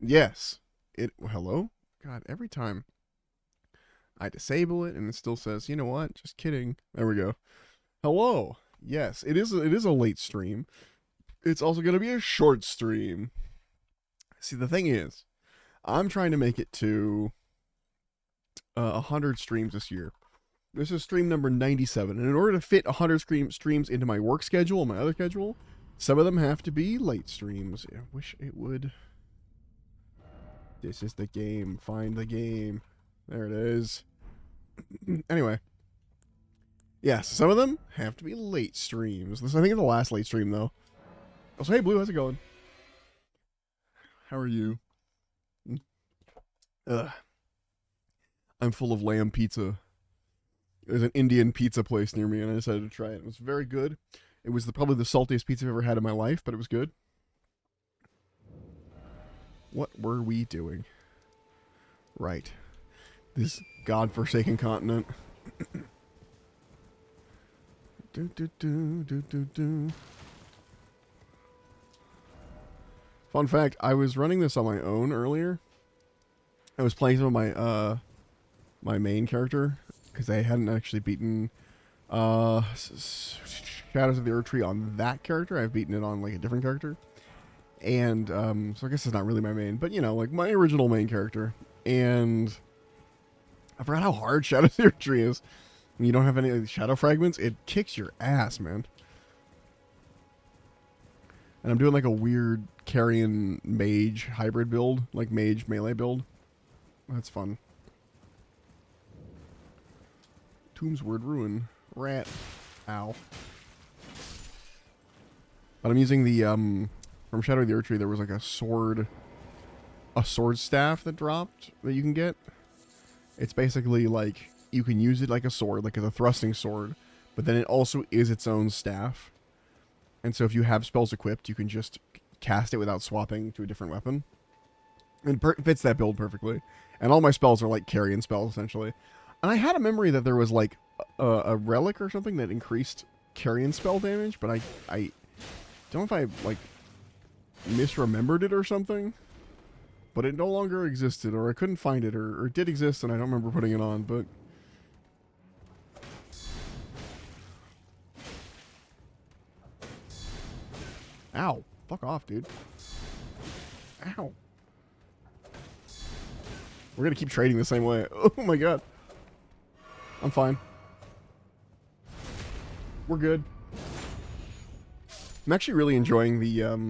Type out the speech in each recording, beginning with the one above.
Yes. Hello? God, every time I disable it and it still says, you know what? Just kidding. There we go. Hello. Yes, it is a late stream. It's also going to be a short stream. See, the thing is, I'm trying to make it to 100 streams this year. This is stream number 97. And in order to fit 100 streams into my work schedule and my other schedule, some of them have to be late streams. I wish it would. This is the game. Find the game. There it is. Anyway. Yes, some of them have to be late streams. This, I think, is the last late stream, though. Also, hey, Blue, how's it going? How are you? I'm full of lamb pizza. There's an Indian pizza place near me, and I decided to try it. It was very good. It was probably the saltiest pizza I've ever had in my life, but it was good. What were we doing? Right. This godforsaken continent. Fun fact, I was running this on my own earlier. I was playing some of my my main character because I hadn't actually beaten Shadows of the Erdtree on that character. I've beaten it on like a different character. And so I guess it's not really my main, but you know, like my original main character. And I forgot how hard Shadows of the Erdtree is. When you don't have any shadow fragments, it kicks your ass, man. And I'm doing like a weird carrion mage hybrid build, like mage melee build. That's fun. Tomb's Word Ruin. Rat. Ow. But I'm using the, from Shadow of the Erdtree, there was like a sword staff that dropped that you can get. It's basically like, you can use it like a sword, like as a thrusting sword, but then it also is its own staff. And so if you have spells equipped, you can just cast it without swapping to a different weapon. And fits that build perfectly. And all my spells are like carrion spells, essentially. And I had a memory that there was like a relic or something that increased carrion spell damage, but I don't know if I like misremembered it or something. But it no longer existed, or I couldn't find it, or it did exist and I don't remember putting it on, but... Ow. Fuck off, dude. Ow. We're gonna keep trading the same way. Oh my god. I'm fine. We're good. I'm actually really enjoying the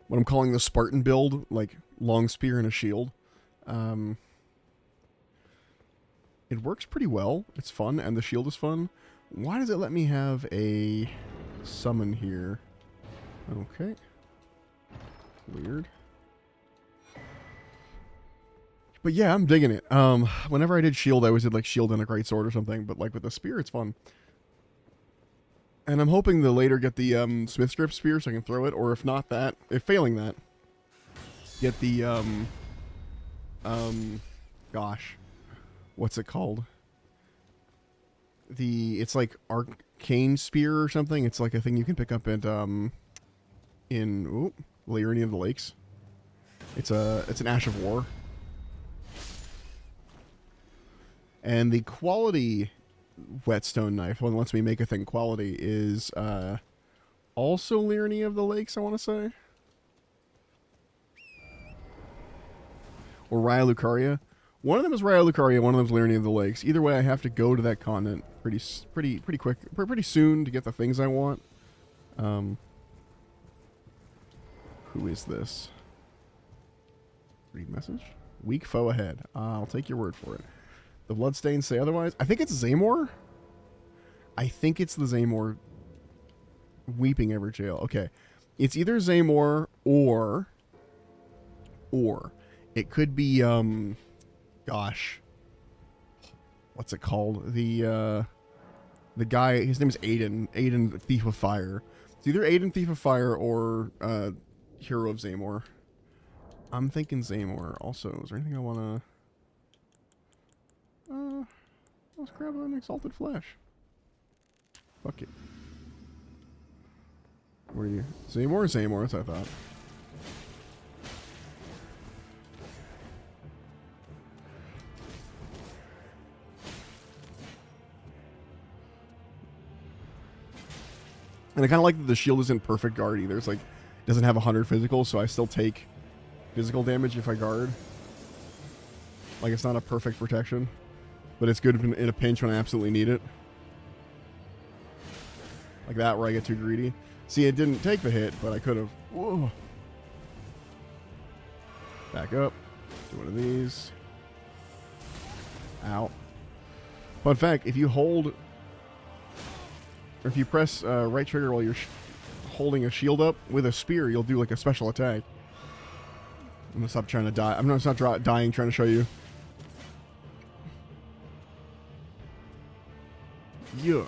what I'm calling the Spartan build, like long spear and a shield. It works pretty well. It's fun, and the shield is fun. Why does it let me have a summon here? Okay. Weird. But yeah, I'm digging it. Whenever I did shield, I always did like shield and a great sword or something, but like with the spear, it's fun. And I'm hoping to later get the Smith's Grip spear so I can throw it, or if not that, if failing that, get the gosh, what's it called? It's like arcane spear or something. It's like a thing you can pick up at in Lyrian of the Lakes. It's an Ash of War. And the quality whetstone knife, one that lets me make a thing quality, is also Lyrian of the Lakes, I want to say. Or Raya Lucaria. One of them is Raya Lucaria, one of them is Lyrian of the Lakes. Either way, I have to go to that continent pretty quick, pretty soon to get the things I want. Who is this? Read message? Weak foe ahead. I'll take your word for it. The Bloodstains say otherwise. I think it's Zamor. I think it's the Zamor Weeping Everjail. Okay. It's either Zamor or it could be gosh. What's it called? The guy, his name is Aiden. Aiden, Thief of Fire. It's either Aiden, Thief of Fire, or Hero of Zamor. I'm thinking Zamor. Also, is there anything I want to... let's grab an Exalted Flesh. Fuck it. Where are you? Zamor or Zamor? That's what I thought. And I kind of like that the shield isn't perfect guard either. It's like, it doesn't have 100 physical, so I still take physical damage if I guard. Like, it's not a perfect protection, but it's good in a pinch when I absolutely need it. Like that, where I get too greedy. See, it didn't take the hit, but I could have. Whoa. Back up. Do one of these. Ow. Fun fact, if you hold... Or if you press right trigger while you're holding a shield up with a spear, you'll do like a special attack. I'm gonna stop trying to die. I'm not dying trying to show you. Yeah.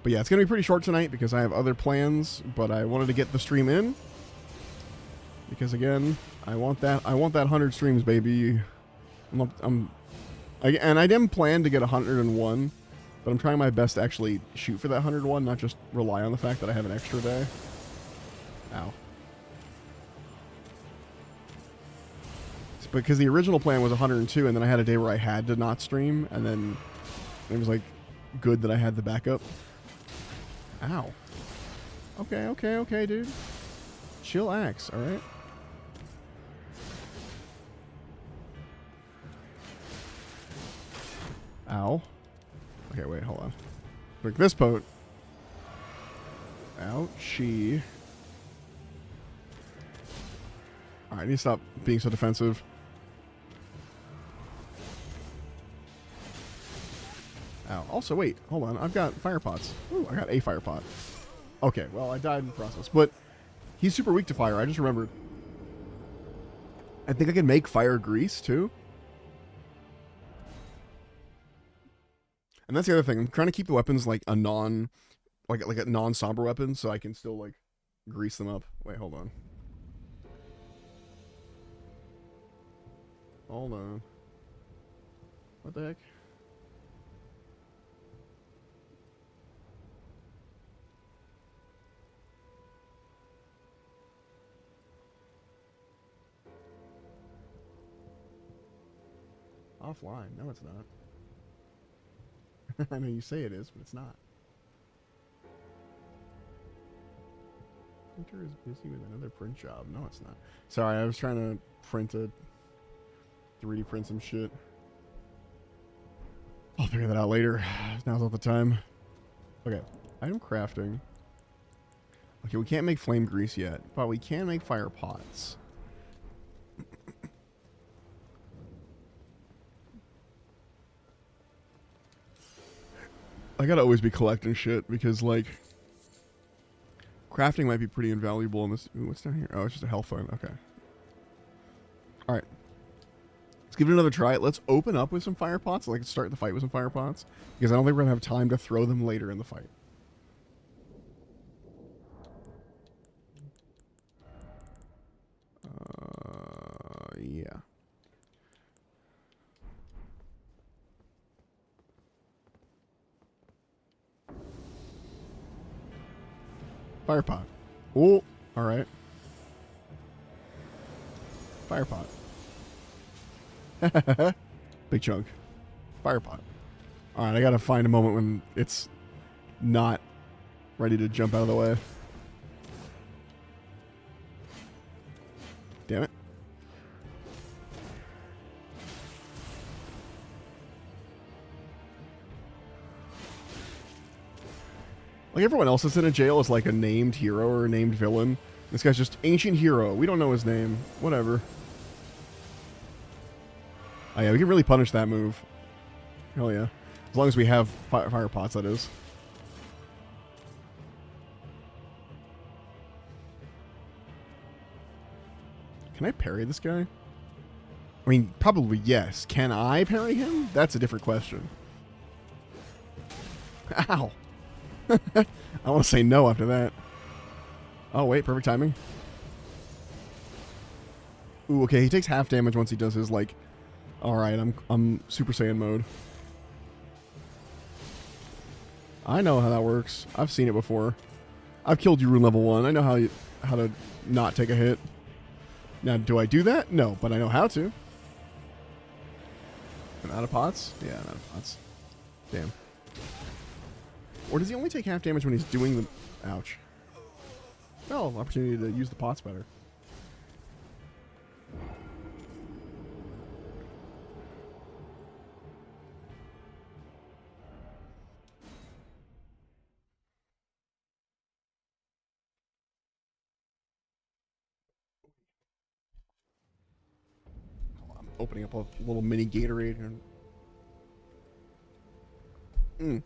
But yeah, it's gonna be pretty short tonight because I have other plans, but I wanted to get the stream in. Because again, I want that 100 streams, baby. And I didn't plan to get 101, but I'm trying my best to actually shoot for that 101, not just rely on the fact that I have an extra day. Ow. It's because the original plan was 102, and then I had a day where I had to not stream, and then it was like good that I had the backup. Ow. Okay, dude. Chill axe, alright? Ow. Okay, wait, hold on. Break this boat. Ouchie. Alright, I need to stop being so defensive. Ow. Also, wait, hold on. I've got fire pots. Ooh, I got a fire pot. Okay, well, I died in the process. But he's super weak to fire. I just remembered. I think I can make fire grease, too. And that's the other thing. I'm trying to keep the weapons like a non-somber weapon, so I can still like grease them up. Wait, hold on. Hold on. What the heck? Offline? No, it's not. I know you say it is, but it's not. Printer is busy with another print job. No, it's not. Sorry, I was trying to print 3D print some shit. I'll figure that out later. Now's not the time. Okay, item crafting. Okay, we can't make flame grease yet, but we can make fire pots. I gotta always be collecting shit because, like, crafting might be pretty invaluable in this. Ooh, what's down here? Oh, it's just a health fund. Okay. Alright. Let's give it another try. Let's open up with some fire pots. Like, start the fight with some fire pots. Because I don't think we're gonna have time to throw them later in the fight. Yeah. Fire pot. Oh, alright. Fire pot. Big chunk. Fire pot. Alright, I gotta find a moment when it's not ready to jump out of the way. Damn it. Like, everyone else that's in a jail is like a named hero or a named villain. This guy's just ancient hero. We don't know his name. Whatever. Oh yeah, we can really punish that move. Hell yeah. As long as we have fire pots, that is. Can I parry this guy? I mean, probably yes. Can I parry him? That's a different question. Ow. I want to say no after that. Oh, wait. Perfect timing. Ooh, okay. He takes half damage once he does his, like... Alright, I'm Super Saiyan mode. I know how that works. I've seen it before. I've killed you rune level 1. I know how to not take a hit. Now, do I do that? No, but I know how to. I'm out of pots? Yeah, I'm out of pots. Damn. Or does he only take half damage when he's doing the... Ouch. Well, opportunity to use the pots better. I'm opening up a little mini Gatorade here.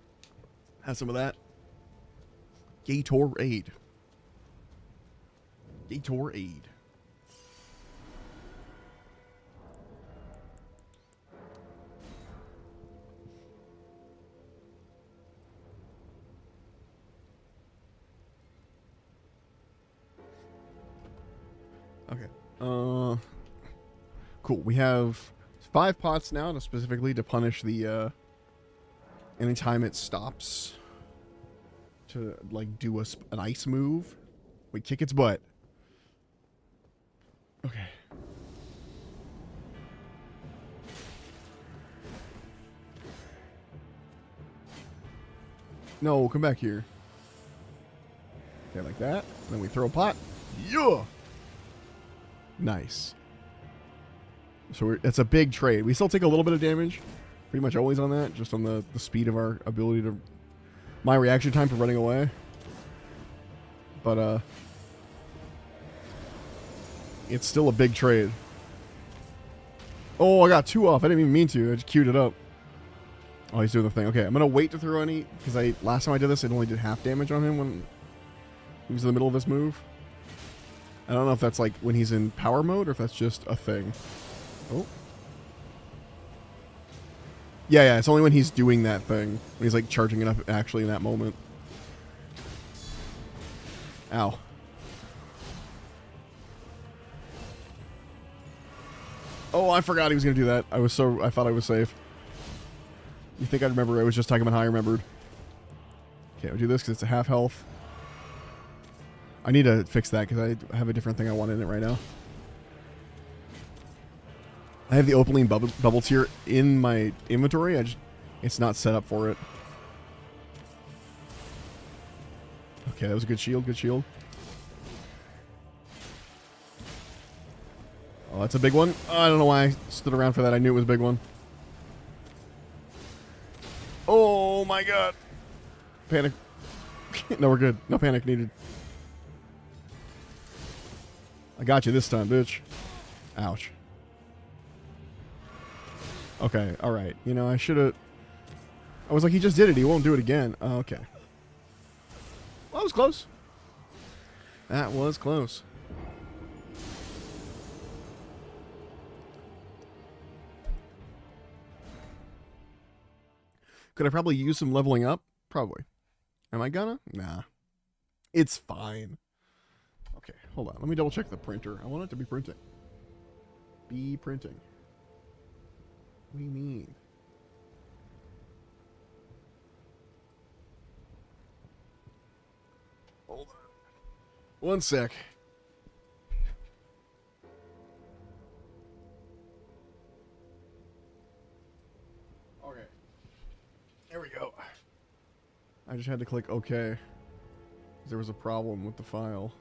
Have some of that. Gatorade. Gatorade. Okay. Cool. We have 5 pots now, specifically to punish the anytime it stops to like do an ice move, we kick its butt. Okay. No, come back here. Okay, like that. Then we throw a pot. Yeah. Nice. So it's a big trade. We still take a little bit of damage. Pretty much always on that. Just on the speed of our ability to... My reaction time for running away. But, it's still a big trade. Oh, I got 2 off. I didn't even mean to. I just queued it up. Oh, he's doing the thing. Okay, I'm going to wait to throw any... Because last time I did this, it only did half damage on him when he was in the middle of this move. I don't know if that's like when he's in power mode or if that's just a thing. Oh. Yeah, it's only when he's doing that thing. When he's like charging it up actually in that moment. Ow. Oh, I forgot he was going to do that. I thought I was safe. You think I'd remember? I was just talking about how I remembered. Okay, I'll do this because it's a half health. I need to fix that because I have a different thing I want in it right now. I have the Opaline bubble tier in my inventory. It's not set up for it. Okay, that was a good shield. Good shield. Oh, that's a big one. Oh, I don't know why I stood around for that. I knew it was a big one. Oh my god. Panic. No, we're good. No panic needed. I got you this time, bitch. Ouch. Okay, alright. You know, I should have... I was like, he just did it. He won't do it again. Oh, okay. Well, that was close. That was close. Could I probably use some leveling up? Probably. Am I gonna? Nah. It's fine. Okay, hold on. Let me double check the printer. I want it to be printing. Be printing. What do you mean? Hold on. One sec. Okay. There we go. I just had to click OK. There was a problem with the file.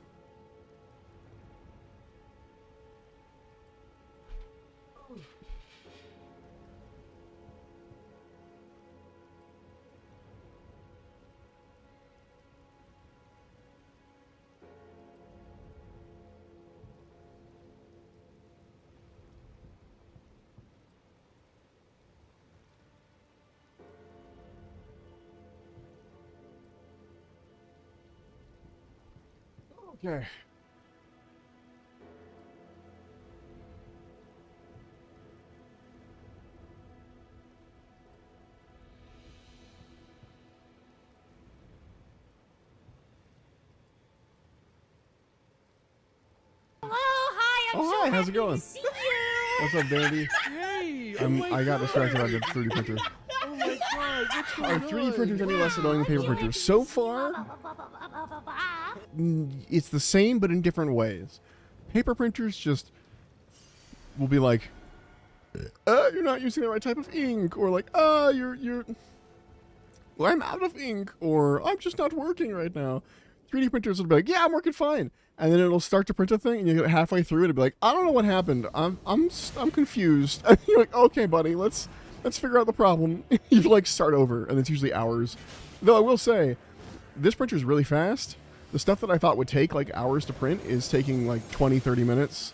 Okay. Hello, hi, I'm Oh, so hi, how's happy it going? to see you. What's up, Dandy? Hey! I got distracted by the 3D printer. Oh my god, what's going Are on? 3D printers any less annoying than paper printers? So far, it's the same, but in different ways. Paper printers just will be like, you're not using the right type of ink, or like, you're I'm out of ink, or I'm just not working right now. 3D printers will be like, yeah, I'm working fine, and then it'll start to print a thing, and you get halfway through it, it'll be like, I don't know what happened. I'm confused. And you're like, okay, buddy, let's figure out the problem. You like start over, and it's usually hours. Though I will say, this printer is really fast. The stuff that I thought would take like hours to print is taking like 20, 30 minutes.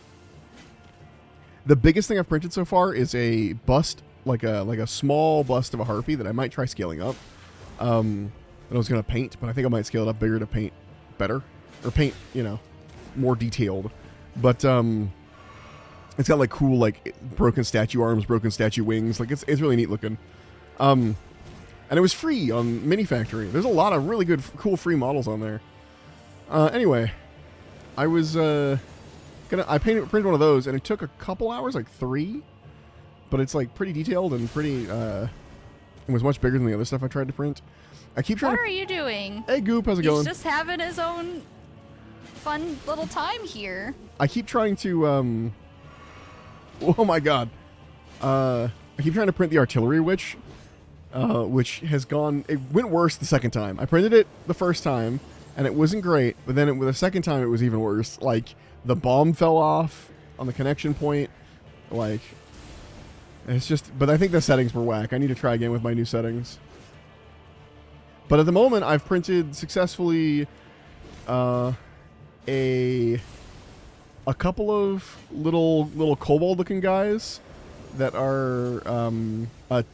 The biggest thing I've printed so far is a bust, like a small bust of a harpy that I might try scaling up. That I was gonna paint, but I think I might scale it up bigger to paint better, or paint, you know, more detailed. But it's got like cool like broken statue arms, broken statue wings. Like it's really neat looking. And it was free on Mini Factory. There's a lot of really good, cool free models on there. Anyway, I was I printed one of those, and it took a couple hours, like 3, but it's like pretty detailed and pretty. It was much bigger than the other stuff I tried to print. I keep trying. What are you doing? Hey, Goop, how's it He's going? just having his own fun little time here. I keep trying to. Oh my God. I keep trying to print the artillery witch, which has gone. It went worse the second time. I printed it the first time, and it wasn't great. But then the second time, it was even worse. Like the bomb fell off on the connection point. Like it's just. But I think the settings were whack. I need to try again with my new settings. But at the moment, I've printed successfully a couple of little kobold-looking guys that are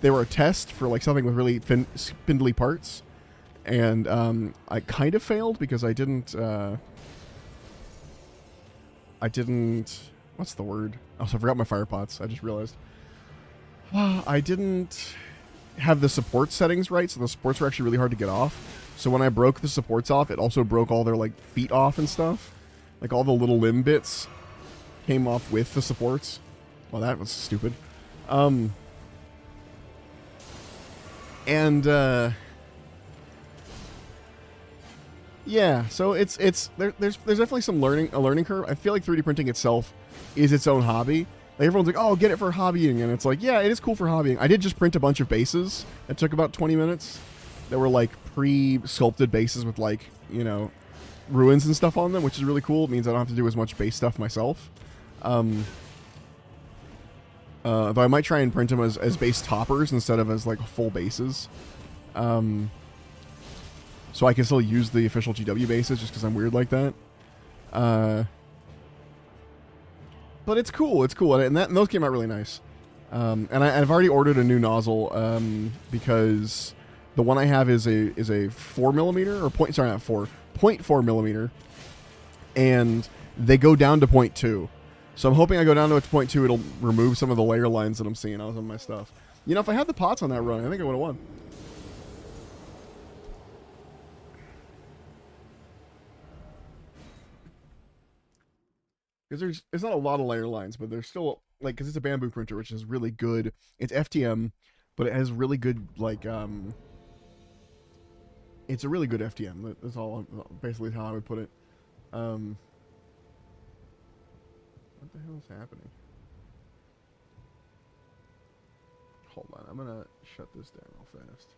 they were a test for like something with really spindly parts, and I kind of failed because I didn't what's the word? Oh, so I forgot my fire pots. I just realized I didn't have the support settings right, so the supports were actually really hard to get off. So when I broke the supports off, it also broke all their like feet off and stuff. Like all the little limb bits came off with the supports. Well, that was stupid. Yeah, so there's definitely some learning curve. I feel like 3D printing itself is its own hobby. Like everyone's like, oh, get it for hobbying, and it's like, yeah, it is cool for hobbying. I did just print a bunch of bases. It took about 20 minutes. That were like pre-sculpted bases with like, you know, ruins and stuff on them, which is really cool. It means I don't have to do as much base stuff myself. Though I might try and print them as base toppers instead of as like full bases. So I can still use the official GW bases just because I'm weird like that. But it's cool. It's cool. And those came out really nice. And I've already ordered a new nozzle because the one I have is a 4mm or 0.4 millimeter, and they go down to 0.2. So I'm hoping I go down to 0.2. It'll remove some of the layer lines that I'm seeing on some of my stuff. You know, if I had the pots on that run, I think I would have won. Because it's not a lot of layer lines, but there's still, like, because it's a bamboo printer, which is really good. It's FTM, but it has really good, like, it's a really good FTM. That's all, basically how I would put it. What the hell is happening? Hold on, I'm gonna shut this down real fast.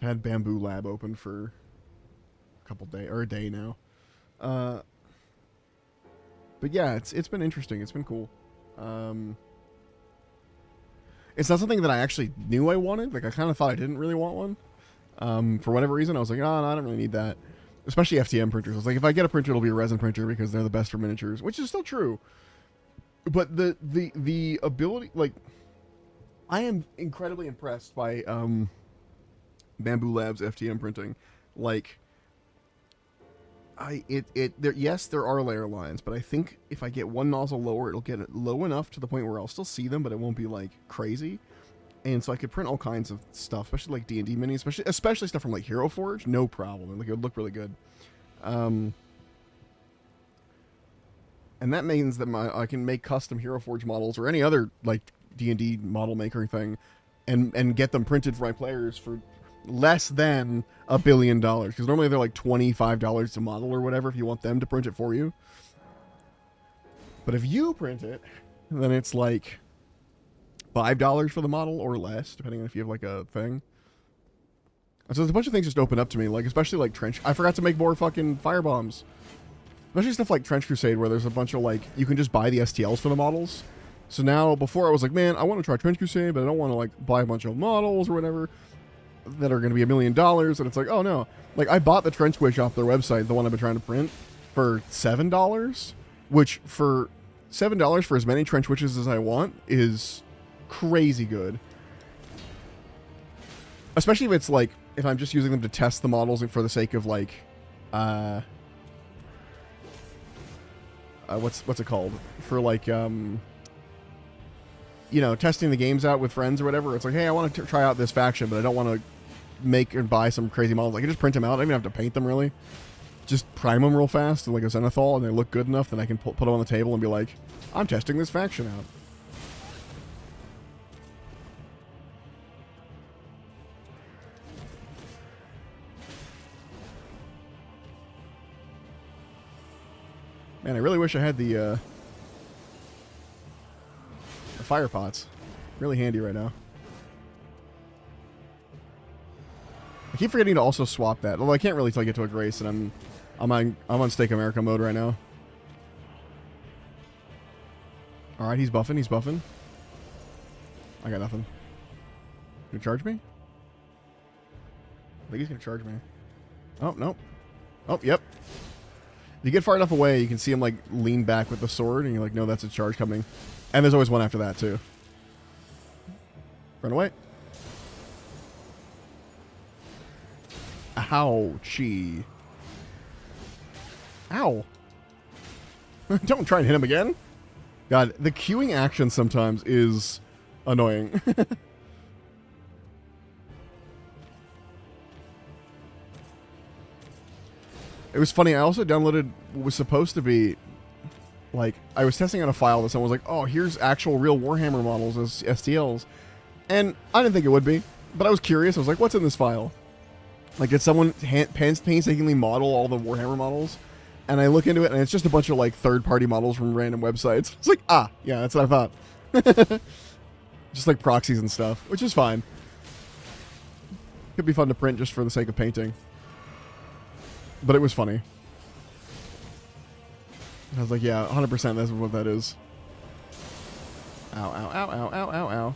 I've had Bamboo Lab open for a couple days, or a day now. But yeah, it's been interesting. It's been cool. It's not something that I actually knew I wanted. Like, I kind of thought I didn't really want one. For whatever reason, I was like, oh, no, I don't really need that. Especially FTM printers. I was like, if I get a printer, it'll be a resin printer because they're the best for miniatures, which is still true. But the ability, like, I am incredibly impressed by Bamboo Labs FTM printing. Like, yes, there are layer lines, but I think if I get one nozzle lower, it'll get it low enough to the point where I'll still see them, but it won't be like crazy. And so I could print all kinds of stuff, especially like D&D minis, especially stuff from like Hero Forge, no problem. Like, it would look really good. And that means that I can make custom Hero Forge models or any other like D&D model maker thing, and get them printed for my players for less than $1 billion, because normally they're like $25 a model or whatever if you want them to print it for you. But if you print it, then it's like $5 for the model or less, depending on if you have like a thing. And so there's a bunch of things just open up to me, like especially like trench. I forgot to make more fucking firebombs. Especially stuff like Trench Crusade, where there's a bunch of like you can just buy the STLs for the models. So now, before I was like, man, I want to try Trench Crusade, but I don't want to like buy a bunch of models or whatever that are going to be $1 million. And it's like, oh no, like I bought the Trench Squish off their website, the one I've been trying to print, for $7, which for $7 for as many Trench Witches as I want is crazy good. Especially if it's like, if I'm just using them to test the models and for the sake of like, what's it called? For like, you know, testing the games out with friends or whatever. It's like, hey, I want to try out this faction, but I don't want to make and buy some crazy models. I can just print them out. I don't even have to paint them really. Just prime them real fast, like a Zenithal, and they look good enough that I can put them on the table and be like, I'm testing this faction out. Man, I really wish I had the fire pots. Really handy right now. I keep forgetting to also swap that. Although I can't really till I get to a Grace, and I'm on Stake America mode right now. All right, he's buffing. He's buffing. I got nothing. Gonna charge me? I think he's gonna charge me. Oh no. Oh yep. You get far enough away, you can see him like lean back with the sword, and you're like, no, that's a charge coming. And there's always one after that too. Run away. Ouchie. Ow. Don't try and hit him again. God, the queuing action sometimes is annoying. It was funny, I also downloaded what was supposed to be, like, I was testing on a file that someone was like, oh, here's actual real Warhammer models as STLs. And I didn't think it would be, but I was curious. I was like, what's in this file? Like, did someone painstakingly model all the Warhammer models? And I look into it, and it's just a bunch of, like, third-party models from random websites. It's like, ah, yeah, that's what I thought. Just, like, proxies and stuff, which is fine. Could be fun to print just for the sake of painting. But it was funny. I was like, yeah, 100% that's what that is. Ow, ow, ow, ow, ow, ow, ow.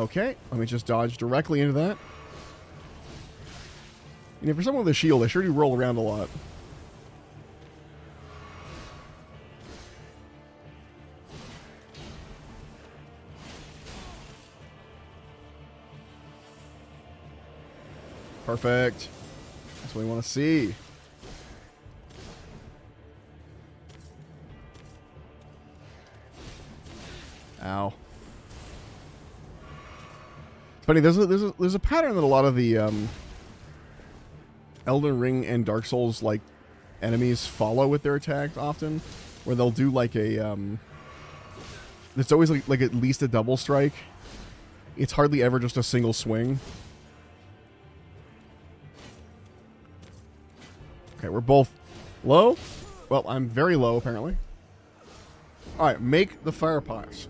Okay, let me just dodge directly into that. You know, for someone with a shield, they sure do roll around a lot. Perfect. That's what we want to see. Ow. It's funny, there's a pattern that a lot of the Elden Ring and Dark Souls like enemies follow with their attacks often, where they'll do like a it's always like at least a double strike. It's hardly ever just a single swing. Okay, we're both low. Well, I'm very low apparently. All right, make the fire pots.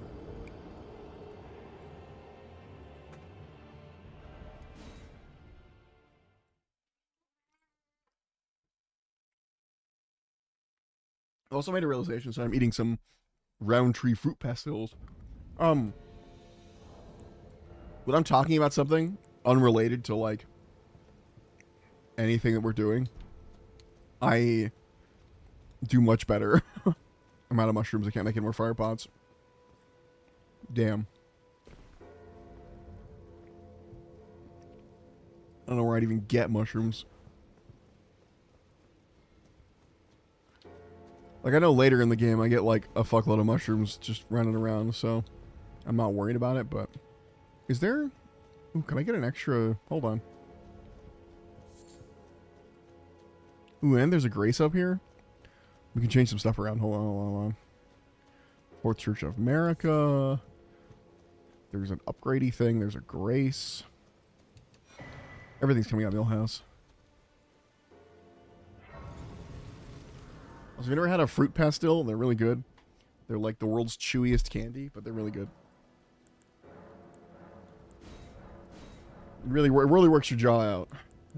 I also made a realization, so I'm eating some Roundtree fruit pastils. When I'm talking about something unrelated to like anything that we're doing, I do much better. I'm out of mushrooms. I can't make any more fire pots. Damn. I don't know where I'd even get mushrooms. Like, I know later in the game I get, like, a fuckload of mushrooms just running around, so I'm not worried about it, but... Is there... Ooh, can I get an extra... Hold on. Ooh, and there's a grace up here? We can change some stuff around. Hold on. Fourth Church of America. There's an upgradey thing. There's a grace. Everything's coming out Millhouse. So if you've never had a fruit pastil, they're really good. They're like the world's chewiest candy, but they're really good. Really works your jaw out.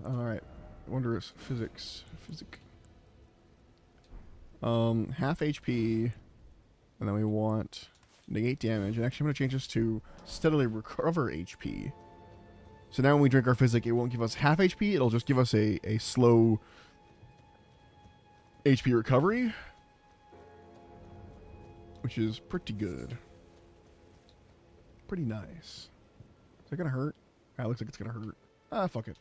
Alright. Wondrous physics. Half HP. And then we want negate damage. And actually I'm going to change this to steadily recover HP. So now when we drink our physic, it won't give us half HP. It'll just give us a slow HP recovery. Which is pretty good. Pretty nice. Is that going to hurt? Ah, it looks like it's going to hurt. Ah, fuck it.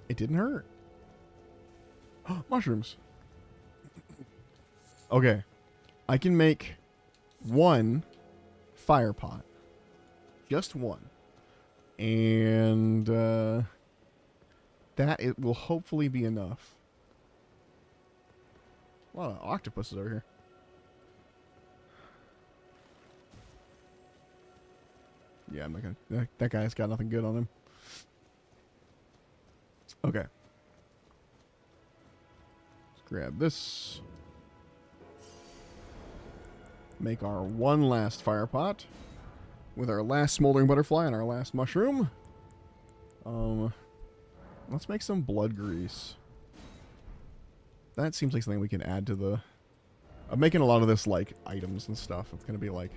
It didn't hurt. Mushrooms. Okay. I can make one fire pot. Just one. And that it will hopefully be enough. A lot of octopuses over here. Yeah, I'm not gonna. That guy's got nothing good on him. Okay. Let's grab this. Make our one last fire pot with our last smoldering butterfly and our last mushroom. Let's make some blood grease. That seems like something we can add to the... I'm making a lot of this like items and stuff. It's gonna be like,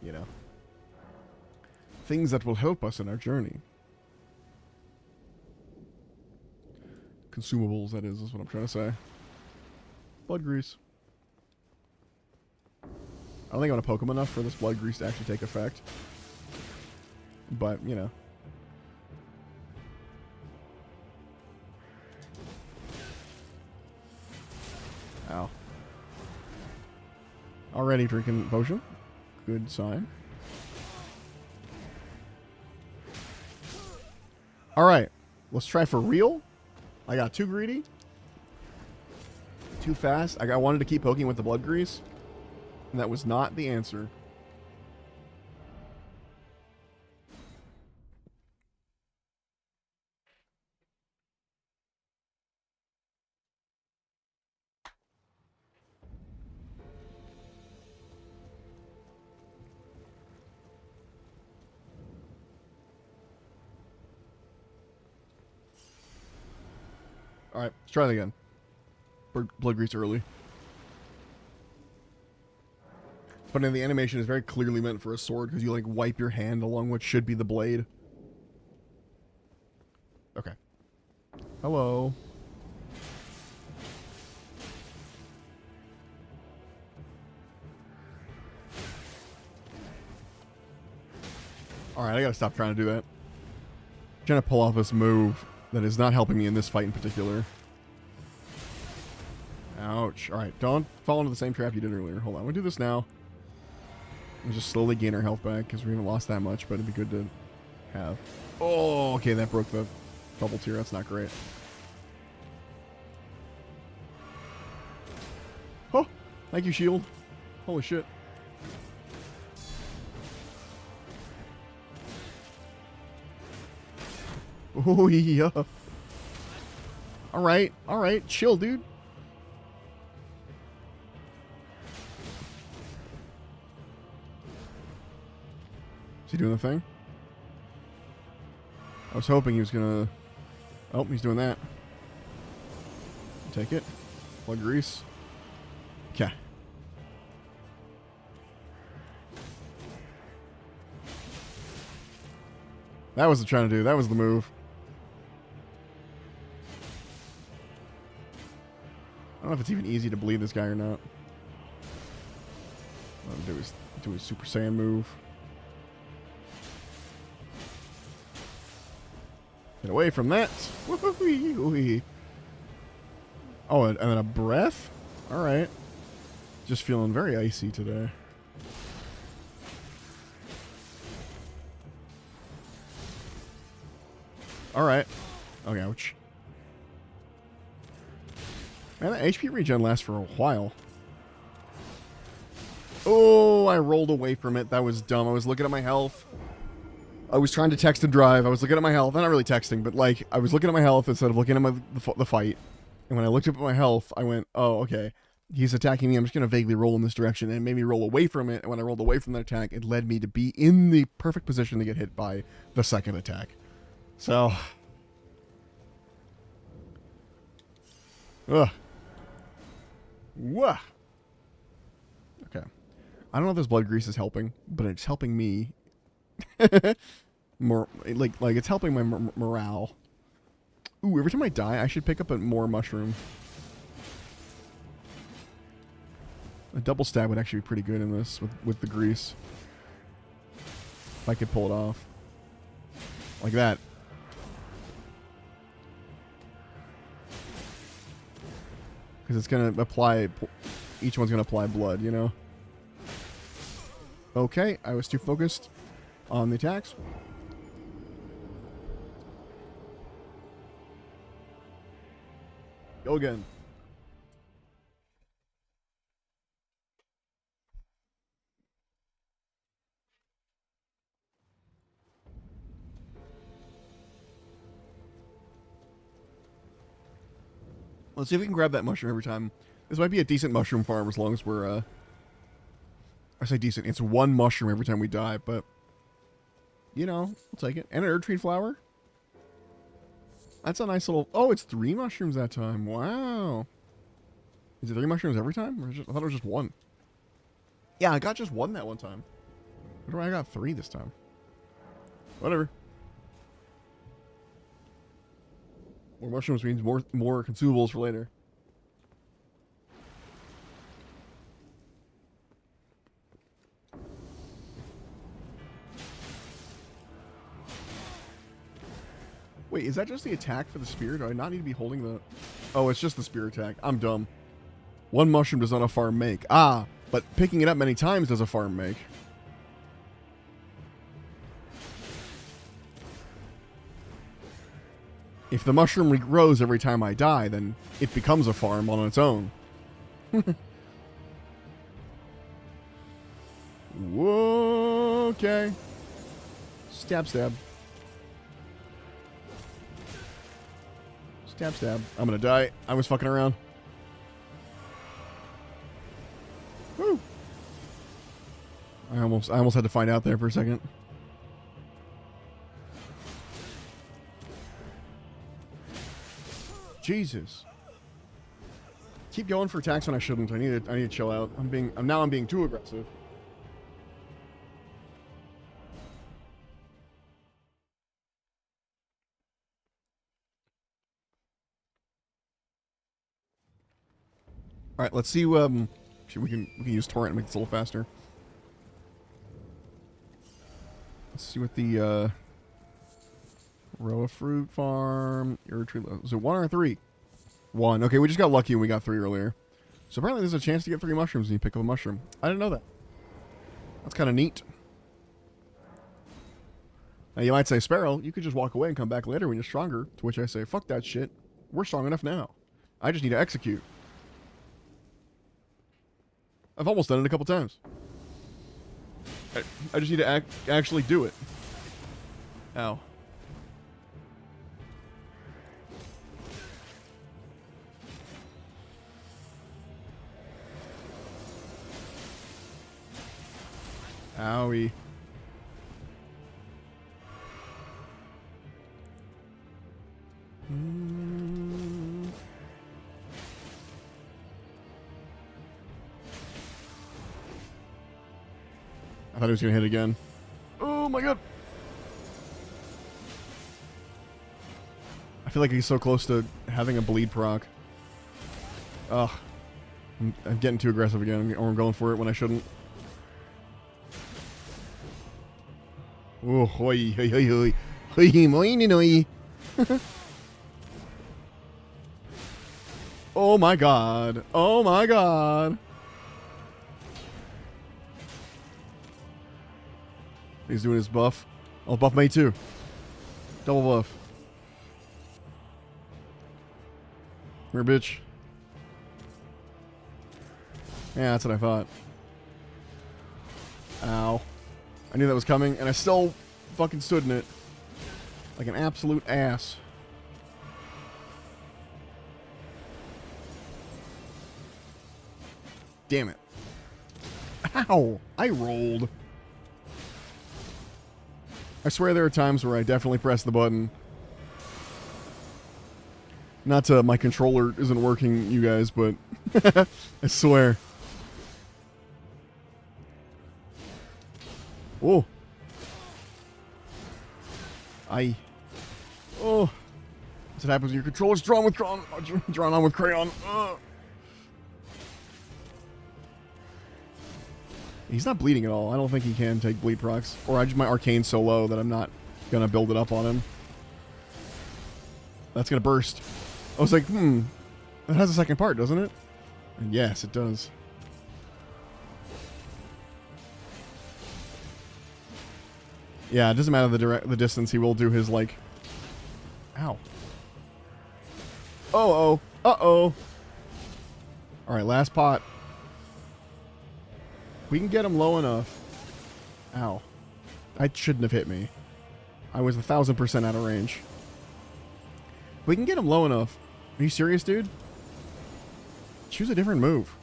you know, things that will help us in our journey. Consumables, that is what I'm trying to say. Blood grease. I don't think I want to poke him enough for this blood grease to actually take effect. But, you know. Ow. Already drinking potion. Good sign. Alright. Let's try for real. I got too greedy. Too fast. I wanted to keep poking with the blood grease. And that was not the answer. Alright, let's try it again. Blood grease early. But in the animation is very clearly meant for a sword because you like wipe your hand along what should be the blade. Okay. Hello. Alright, I gotta stop trying to do that. I'm trying to pull off this move that is not helping me in this fight in particular. Ouch. Alright, don't fall into the same trap you did earlier. Hold on, I'm gonna do this now. And just slowly gain our health back because we haven't lost that much, but it'd be good to have. Oh, okay, that broke the bubble tier. That's not great. Oh, thank you, shield. Holy shit. Oh, yeah. Alright, chill, dude. Is he doing the thing? I was hoping he was gonna... Oh, he's doing that. Take it. Blood grease. Okay. That was the trying to do. That was the move. I don't know if it's even easy to bleed this guy or not. Do his Super Saiyan move. Get away from that. Woo-hoo-wee-wee. Oh, and then a breath? Alright. Just feeling very icy today. Alright. Okay, ouch. Man, that HP regen lasts for a while. Oh, I rolled away from it. That was dumb. I was looking at my health. I was trying to text and drive. I was looking at my health. I'm not really texting, but like, I was looking at my health instead of looking at the fight. And when I looked up at my health, I went, oh, okay. He's attacking me. I'm just going to vaguely roll in this direction. And it made me roll away from it. And when I rolled away from that attack, it led me to be in the perfect position to get hit by the second attack. So. Ugh. Wah. Okay. I don't know if this blood grease is helping, but it's helping me. More like it's helping my morale. Ooh, every time I die, I should pick up a more mushroom. A double stab would actually be pretty good in this with the grease. If I could pull it off. Like that. Because it's going to apply... Each one's going to apply blood, you know? Okay, I was too focused on the attacks. Go again. Let's see if we can grab that mushroom every time. This might be a decent mushroom farm as long as we're, I say decent. It's one mushroom every time we die, but... You know, we'll take it. And an Erdtree flower? That's a nice little... Oh, it's 3 mushrooms that time. Wow. Is it 3 mushrooms every time? Or I thought it was just 1. Yeah, I got just 1 that one time. Wonder why I got 3 this time. Whatever. More mushrooms means more consumables for later. Wait, is that just the attack for the spear? Do I not need to be holding the... Oh, it's just the spear attack. I'm dumb. 1 mushroom does not a farm make. Ah, but picking it up many times does a farm make. If the mushroom regrows every time I die, then it becomes a farm on its own. Whoa, okay. Stab, stab. Stab, stab. I'm gonna die. I was fucking around. Woo! I almost had to find out there for a second. Jesus. Keep going for attacks when I shouldn't. I need to chill out. I'm being too aggressive. All right, let's see. See, we can use torrent and make this a little faster. Let's see what the row of fruit farm. Is it 1 or 3? 1. Okay, we just got lucky and we got 3 earlier. So apparently there's a chance to get 3 mushrooms when you pick up a mushroom. I didn't know that. That's kind of neat. Now you might say, Sparrow, you could just walk away and come back later when you're stronger. To which I say, fuck that shit. We're strong enough now. I just need to execute. I've almost done it a couple times. I just need to actually do it. Ow. Owie. I thought he was going to hit again. Oh my god. I feel like he's so close to having a bleed proc. Ugh. I'm getting too aggressive again, or I'm going for it when I shouldn't. Oh, hoi, hoi, hoi, hoi. Hoi, moini, noi. Oh my god. Oh my god. He's doing his buff. I'll buff me too. Double buff. Come here, bitch. Yeah, that's what I thought. Ow. I knew that was coming, and I still fucking stood in it. Like an absolute ass. Damn it. Ow! I rolled. I swear there are times where I definitely press the button, Not my controller isn't working, you guys, but I swear. Oh. Oh. That's what happens when your controller's drawn on with crayon. Ugh. He's not bleeding at all. I don't think he can take bleed procs. Or my arcane's so low that I'm not gonna build it up on him. That's gonna burst. I was like, that has a second part, doesn't it? And yes, it does. Yeah, it doesn't matter the distance. He will do his, like... Ow. Uh-oh. Uh-oh. Alright, last pot. We can get him low enough. Ow. That shouldn't have hit me. I was 1,000% out of range. We can get him low enough. Are you serious, dude? Choose a different move.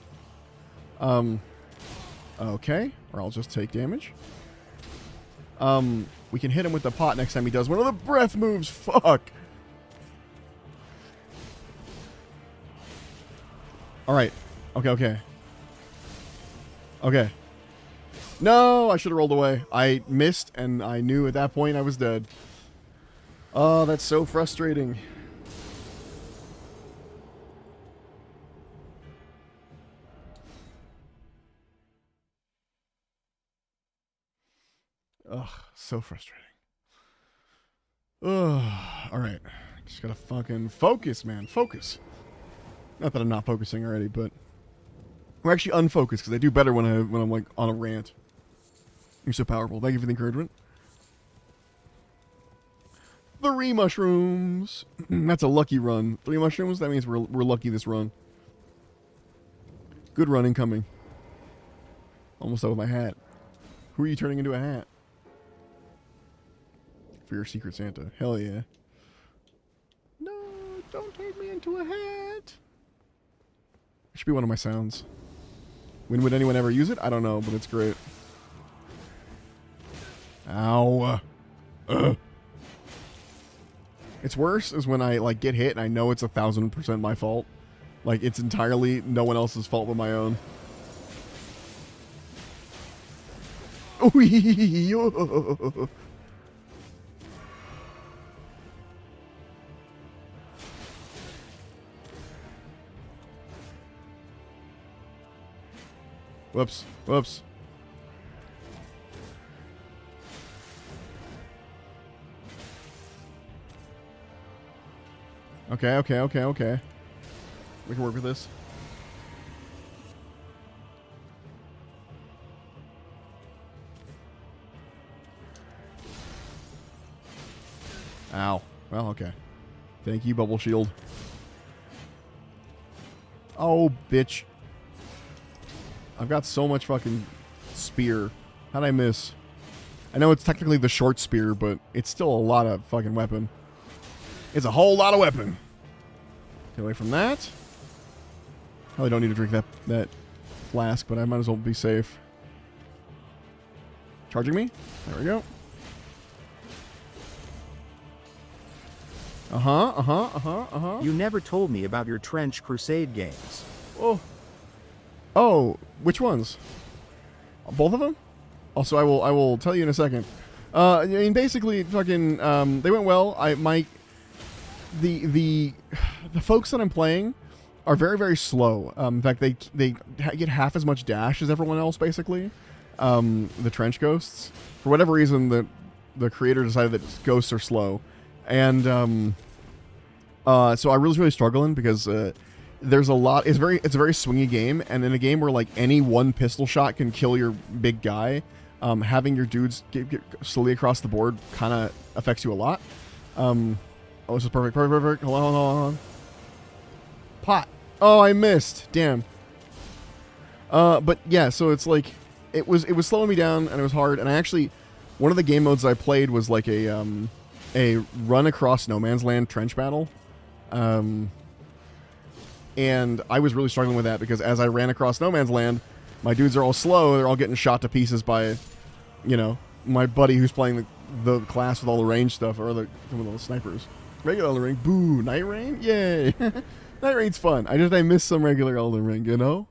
Okay. Or I'll just take damage. We can hit him with the pot next time he does one of the breath moves. Fuck. Alright. Okay. Okay. No! I should have rolled away. I missed, and I knew at that point I was dead. Oh, that's so frustrating. Ugh, so frustrating. Ugh. Alright. Just gotta fucking focus, man. Focus. Not that I'm not focusing already, but... we're actually unfocused, because I do better when I'm, like, on a rant. You're so powerful. Thank you for the encouragement. 3 mushrooms. That's a lucky run. 3 mushrooms? That means we're lucky this run. Good run incoming. Almost out with my hat. Who are you turning into a hat? For your Secret Santa. Hell yeah. No, don't turn me into a hat. It should be one of my sounds. When would anyone ever use it? I don't know, but it's great. Ow. It's worse is when I, like, get hit and I know it's 1,000% my fault. Like, it's entirely no one else's fault but my own. Whoops. Whoops. Okay. We can work with this. Ow. Well, okay. Thank you, Bubble Shield. Oh, bitch. I've got so much fucking spear. How'd I miss? I know it's technically the short spear, but it's still a lot of fucking weapon. It's a whole lot of weapon. Get away from that. Probably don't need to drink that flask, but I might as well be safe. Charging me? There we go. You never told me about your Trench Crusade games. Oh, which ones? Both of them? Also, I will tell you in a second. I mean, basically, fucking, they went well. The folks that I'm playing are very, very slow. In fact, they get half as much dash as everyone else, basically. The trench ghosts. For whatever reason, the creator decided that ghosts are slow. And so I was really struggling because there's a lot. It's a very swingy game, and in a game where like any one pistol shot can kill your big guy, having your dudes get slowly across the board kind of affects you a lot. Oh, this is perfect. Hold on. Pot. Oh, I missed. Damn. But yeah, so it's like it was slowing me down, and it was hard. And I actually, one of the game modes I played was like a run across no man's land trench battle. And I was really struggling with that because as I ran across no man's land, my dudes are all slow. They're all getting shot to pieces by, my buddy who's playing the class with all the range stuff, or some of those snipers. Regular Elden Ring. Boo. Night Rain? Yay. Night Rain's fun. I miss some regular Elden Ring, you know?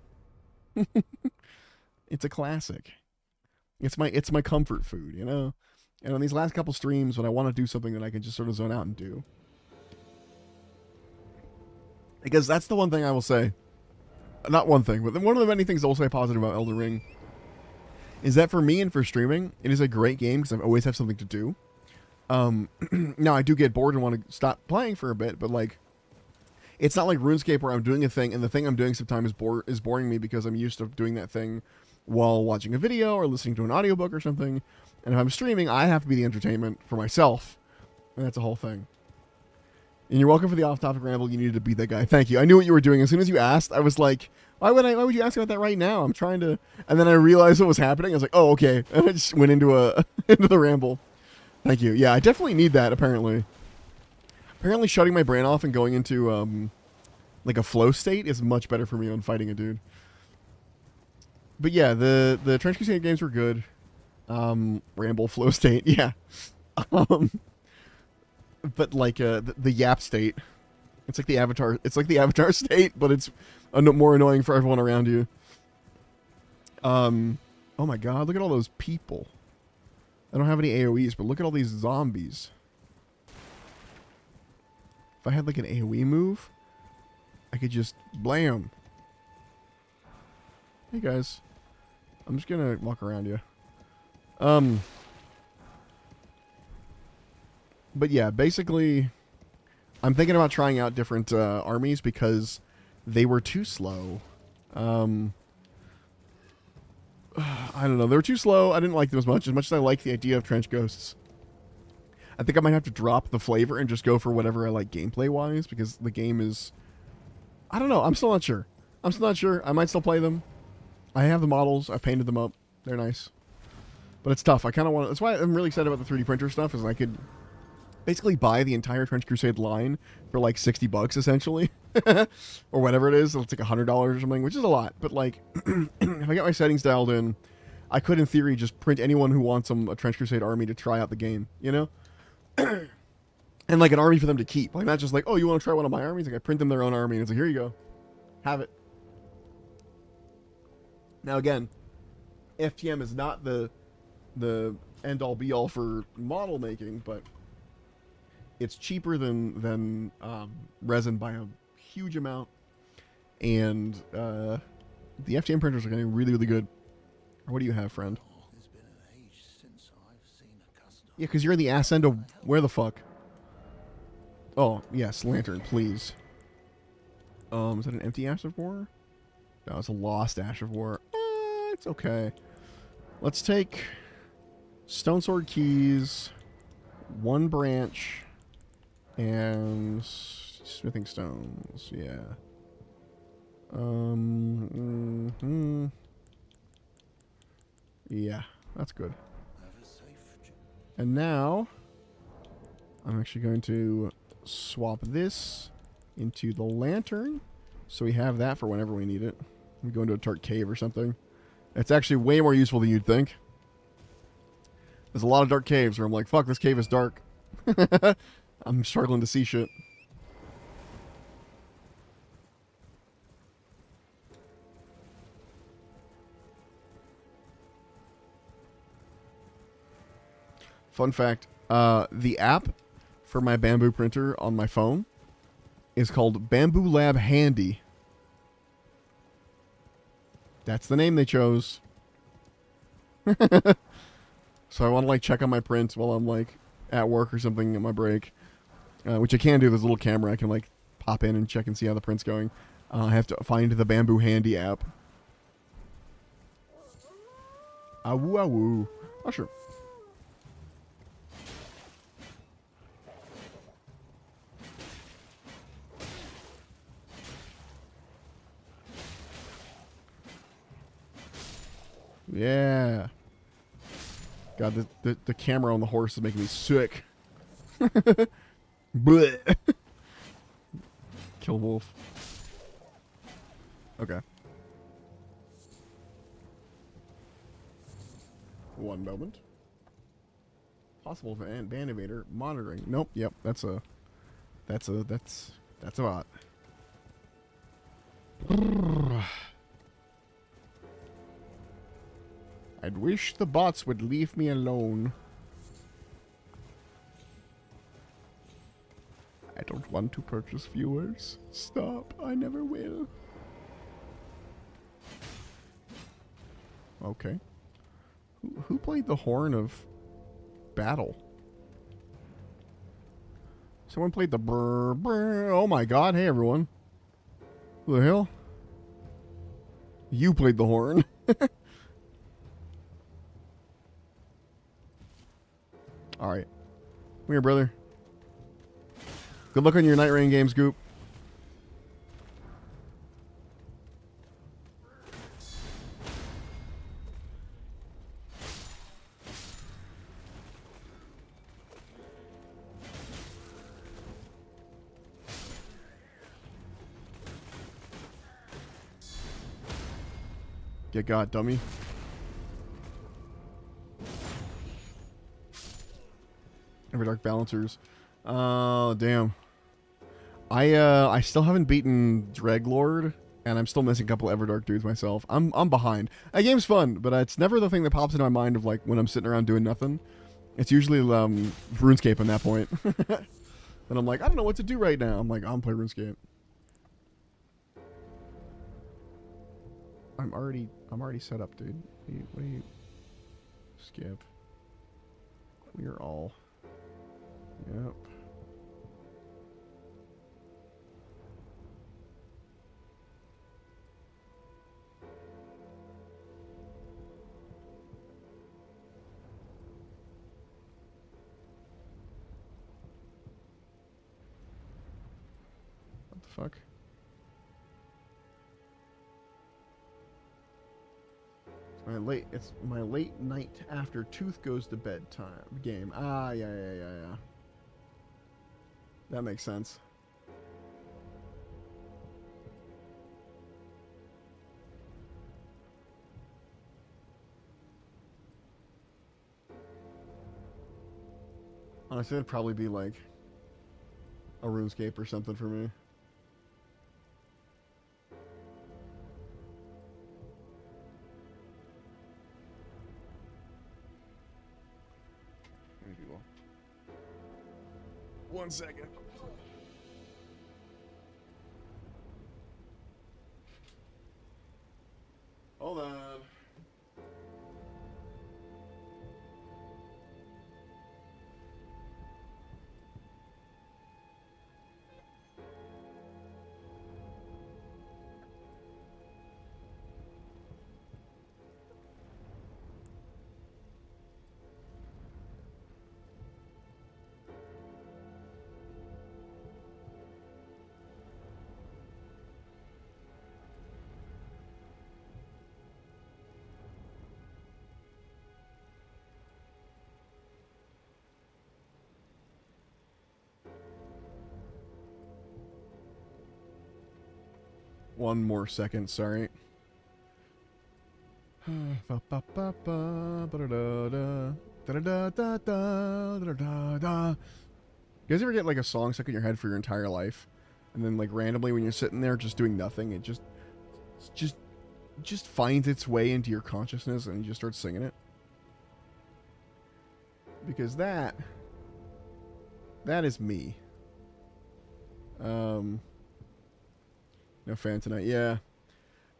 It's a classic. It's my comfort food, you know? And on these last couple streams, when I want to do something that I can just sort of zone out and do. Because that's the one thing I will say. Not one thing, but one of the many things I will say positive about Elden Ring is that for me and for streaming, it is a great game because I always have something to do. Now, I do get bored and want to stop playing for a bit, but like, it's not like RuneScape where I'm doing a thing and the thing I'm doing sometimes is boring me because I'm used to doing that thing while watching a video or listening to an audiobook or something. And if I'm streaming, I have to be the entertainment for myself. And that's a whole thing. And you're welcome for the off-topic ramble. You needed to be that guy. Thank you. I knew what you were doing. As soon as you asked, I was like, why would you ask about that right now? I'm trying to... And then I realized what was happening. I was like, oh, okay. And I just went into into the ramble. Thank you. Yeah, I definitely need that, apparently. Apparently shutting my brain off and going into, like a flow state is much better for me when fighting a dude. But yeah, the Trench Crusade games were good. Ramble flow state, yeah. But like the Yap state, it's like the Avatar. It's like the Avatar state, but it's more annoying for everyone around you. Oh my God! Look at all those people. I don't have any AOE's, but look at all these zombies. If I had like an AOE move, I could just blam. Hey guys, I'm just gonna walk around you. But yeah, basically, I'm thinking about trying out different armies because they were too slow. I don't know. They were too slow. I didn't like them as much as I like the idea of trench ghosts. I think I might have to drop the flavor and just go for whatever I like gameplay-wise because the game is... I don't know. I'm still not sure. I might still play them. I have the models. I've painted them up. They're nice. But it's tough. I kind of want to... That's why I'm really excited about the 3D printer stuff is I could basically buy the entire Trench Crusade line for like $60 essentially. Or whatever it is. It's like $100 or something, which is a lot. But like, if I get my settings dialed in, I could in theory just print anyone who wants a Trench Crusade army to try out the game, you know? And like an army for them to keep. Like not just like, oh, you want to try one of my armies? Like I print them their own army and it's like, here you go. Have it. Now again, FTM is not the end-all be-all for model making, but it's cheaper than resin by a huge amount, and the FTM printers are getting really, really good. What do you have, friend? It's been an age since I've seen a customer. Yeah, because you're in the ass end of where the fuck? Oh, yes, lantern, please. Is that an empty Ash of War? No, it's a lost Ash of War. It's okay. Let's take Stone Sword Keys, one branch, and smithing stones. Yeah. Yeah, that's good. And now, I'm actually going to swap this into the lantern, so we have that for whenever we need it. We go into a dark cave or something. It's actually way more useful than you'd think. There's a lot of dark caves where I'm like, fuck, this cave is dark. I'm struggling to see shit. Fun fact, the app for my bamboo printer on my phone is called Bamboo Lab Handy. That's the name they chose. So I want to like check on my prints while I'm like at work or something at my break, which I can do. There's a little camera I can like pop in and check and see how the print's going. I have to find the Bamboo Handy app. Awoo awoo. Oh sure. Yeah. God, the camera on the horse is making me sick. Blech. Kill wolf. Okay. One moment. Possible band invader monitoring. Nope. Yep. That's a That's a lot. I'd wish the bots would leave me alone. I don't want to purchase viewers. Stop. I never will. Okay. Who played the horn of battle? Someone played the brr brr. Oh my god. Hey everyone. Who the hell? You played the horn. Alright. Come here, brother. Good luck on your Night Rain games, Goop. Get got, dummy. Everdark Balancers. Oh, damn. I still haven't beaten Dreglord, and I'm still missing a couple Everdark dudes myself. I'm behind. That game's fun, but it's never the thing that pops into my mind of like when I'm sitting around doing nothing. It's usually RuneScape at that point. And I'm like, I don't know what to do right now. I'm like, I'm playing RuneScape. I'm already set up, dude. What do you skip? We are all. Yep. What the fuck? It's my late night after Tooth goes to bed time game. Ah, yeah. That makes sense. Honestly, it'd probably be like a RuneScape or something for me. One second. Hold on. One more second, sorry. You guys ever get like a song stuck in your head for your entire life, and then like randomly when you're sitting there just doing nothing, it just finds its way into your consciousness and you just start singing it? Because that is me. No fan tonight, yeah.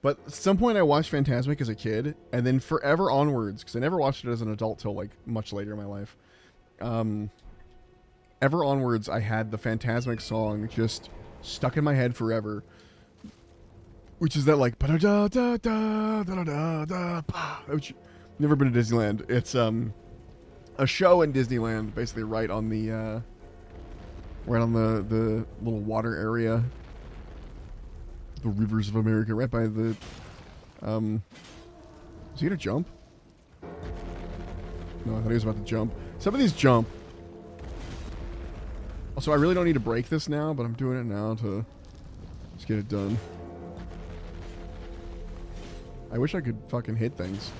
But at some point I watched Phantasmic as a kid, and then forever onwards, because I never watched it as an adult till like much later in my life. Ever onwards, I had the Phantasmic song just stuck in my head forever, which is that like which never been to Disneyland. It's a show in Disneyland, basically right on the little water area. The rivers of America, right by the, is he gonna jump? No, I thought he was about to jump. Some of these jump. Also, I really don't need to break this now, but I'm doing it now to just get it done. I wish I could fucking hit things.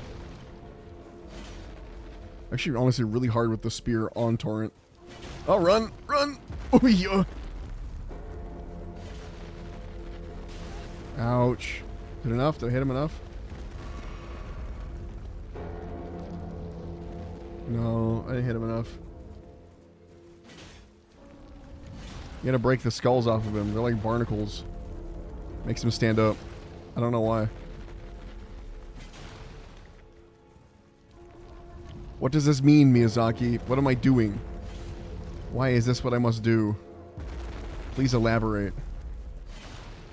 Actually, honestly, really hard with the spear on torrent. Oh, run! Run! Oh, yeah! Ouch. Is it enough? Did I hit him enough? No, I didn't hit him enough. You gotta break the skulls off of him. They're like barnacles. Makes him stand up. I don't know why. What does this mean, Miyazaki? What am I doing? Why is this what I must do? Please elaborate.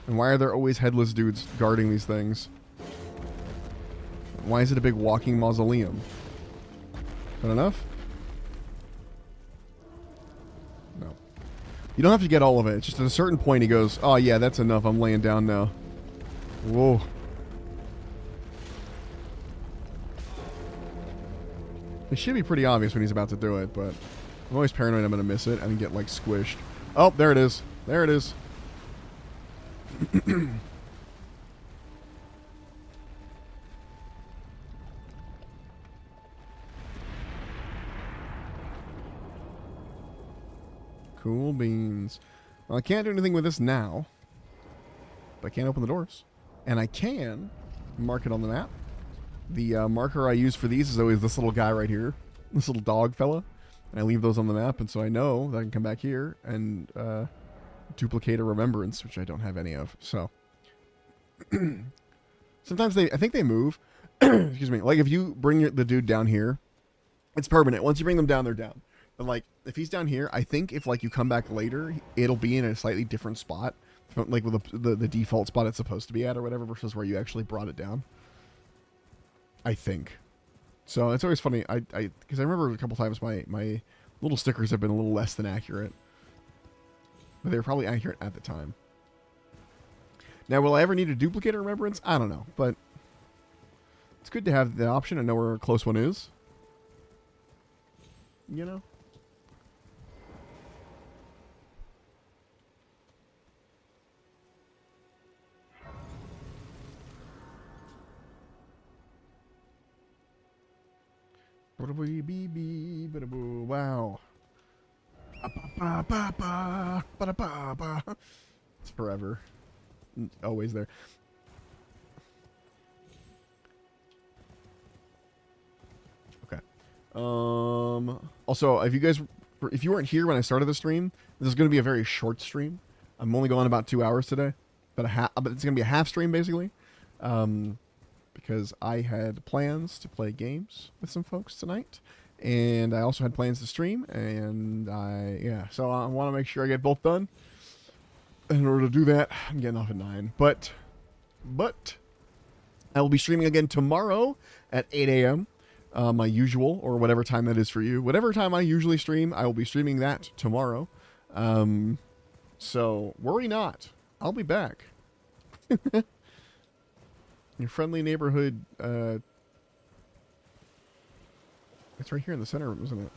And why are there always headless dudes guarding these things? Why is it a big walking mausoleum? Is that enough? No. You don't have to get all of it. It's just at a certain point he goes, oh yeah, that's enough. I'm laying down now. Whoa. It should be pretty obvious when he's about to do it, but I'm always paranoid I'm going to miss it and get, like, squished. Oh, there it is. There it is. Cool beans. Well, I can't do anything with this now, but I can open the doors. And I can mark it on the map. The marker I use for these is always this little guy right here. This little dog fella. And I leave those on the map, and so I know that I can come back here and duplicate a remembrance, which I don't have any of. So sometimes I think they move. Excuse me. Like if you bring the dude down here, it's permanent. Once you bring them down, they're down. But like if he's down here, I think if like you come back later, it'll be in a slightly different spot, like with the default spot it's supposed to be at or whatever, versus where you actually brought it down. I think. So it's always funny. Because I remember a couple times my little stickers have been a little less than accurate, but they were probably accurate at the time. Now, will I ever need to duplicate a remembrance? I don't know, but it's good to have the option and know where a close one is. You know? Wow. It's forever. Always there. Okay. Also, if you weren't here when I started the stream, this is going to be a very short stream. I'm only going about 2 hours today, but it's going to be a half stream basically. Because I had plans to play games with some folks tonight, and I also had plans to stream, and so I want to make sure I get both done. In order to do that, I'm getting off at 9, but I will be streaming again tomorrow at 8 a.m. My usual, or whatever time that is for you. Whatever time I usually stream, I will be streaming that tomorrow. So worry not, I'll be back. Your friendly neighborhood, it's right here in the center, isn't it?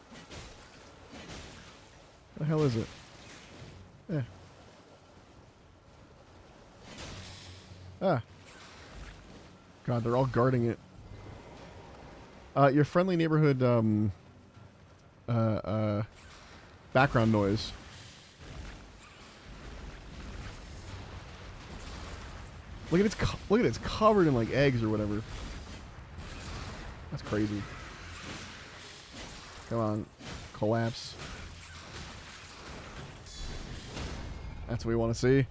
What the hell is it? Yeah. Ah. God, they're all guarding it. Your friendly neighborhood, background noise. Look at it's covered in like eggs or whatever. That's crazy. Come on, collapse. That's what we want to see.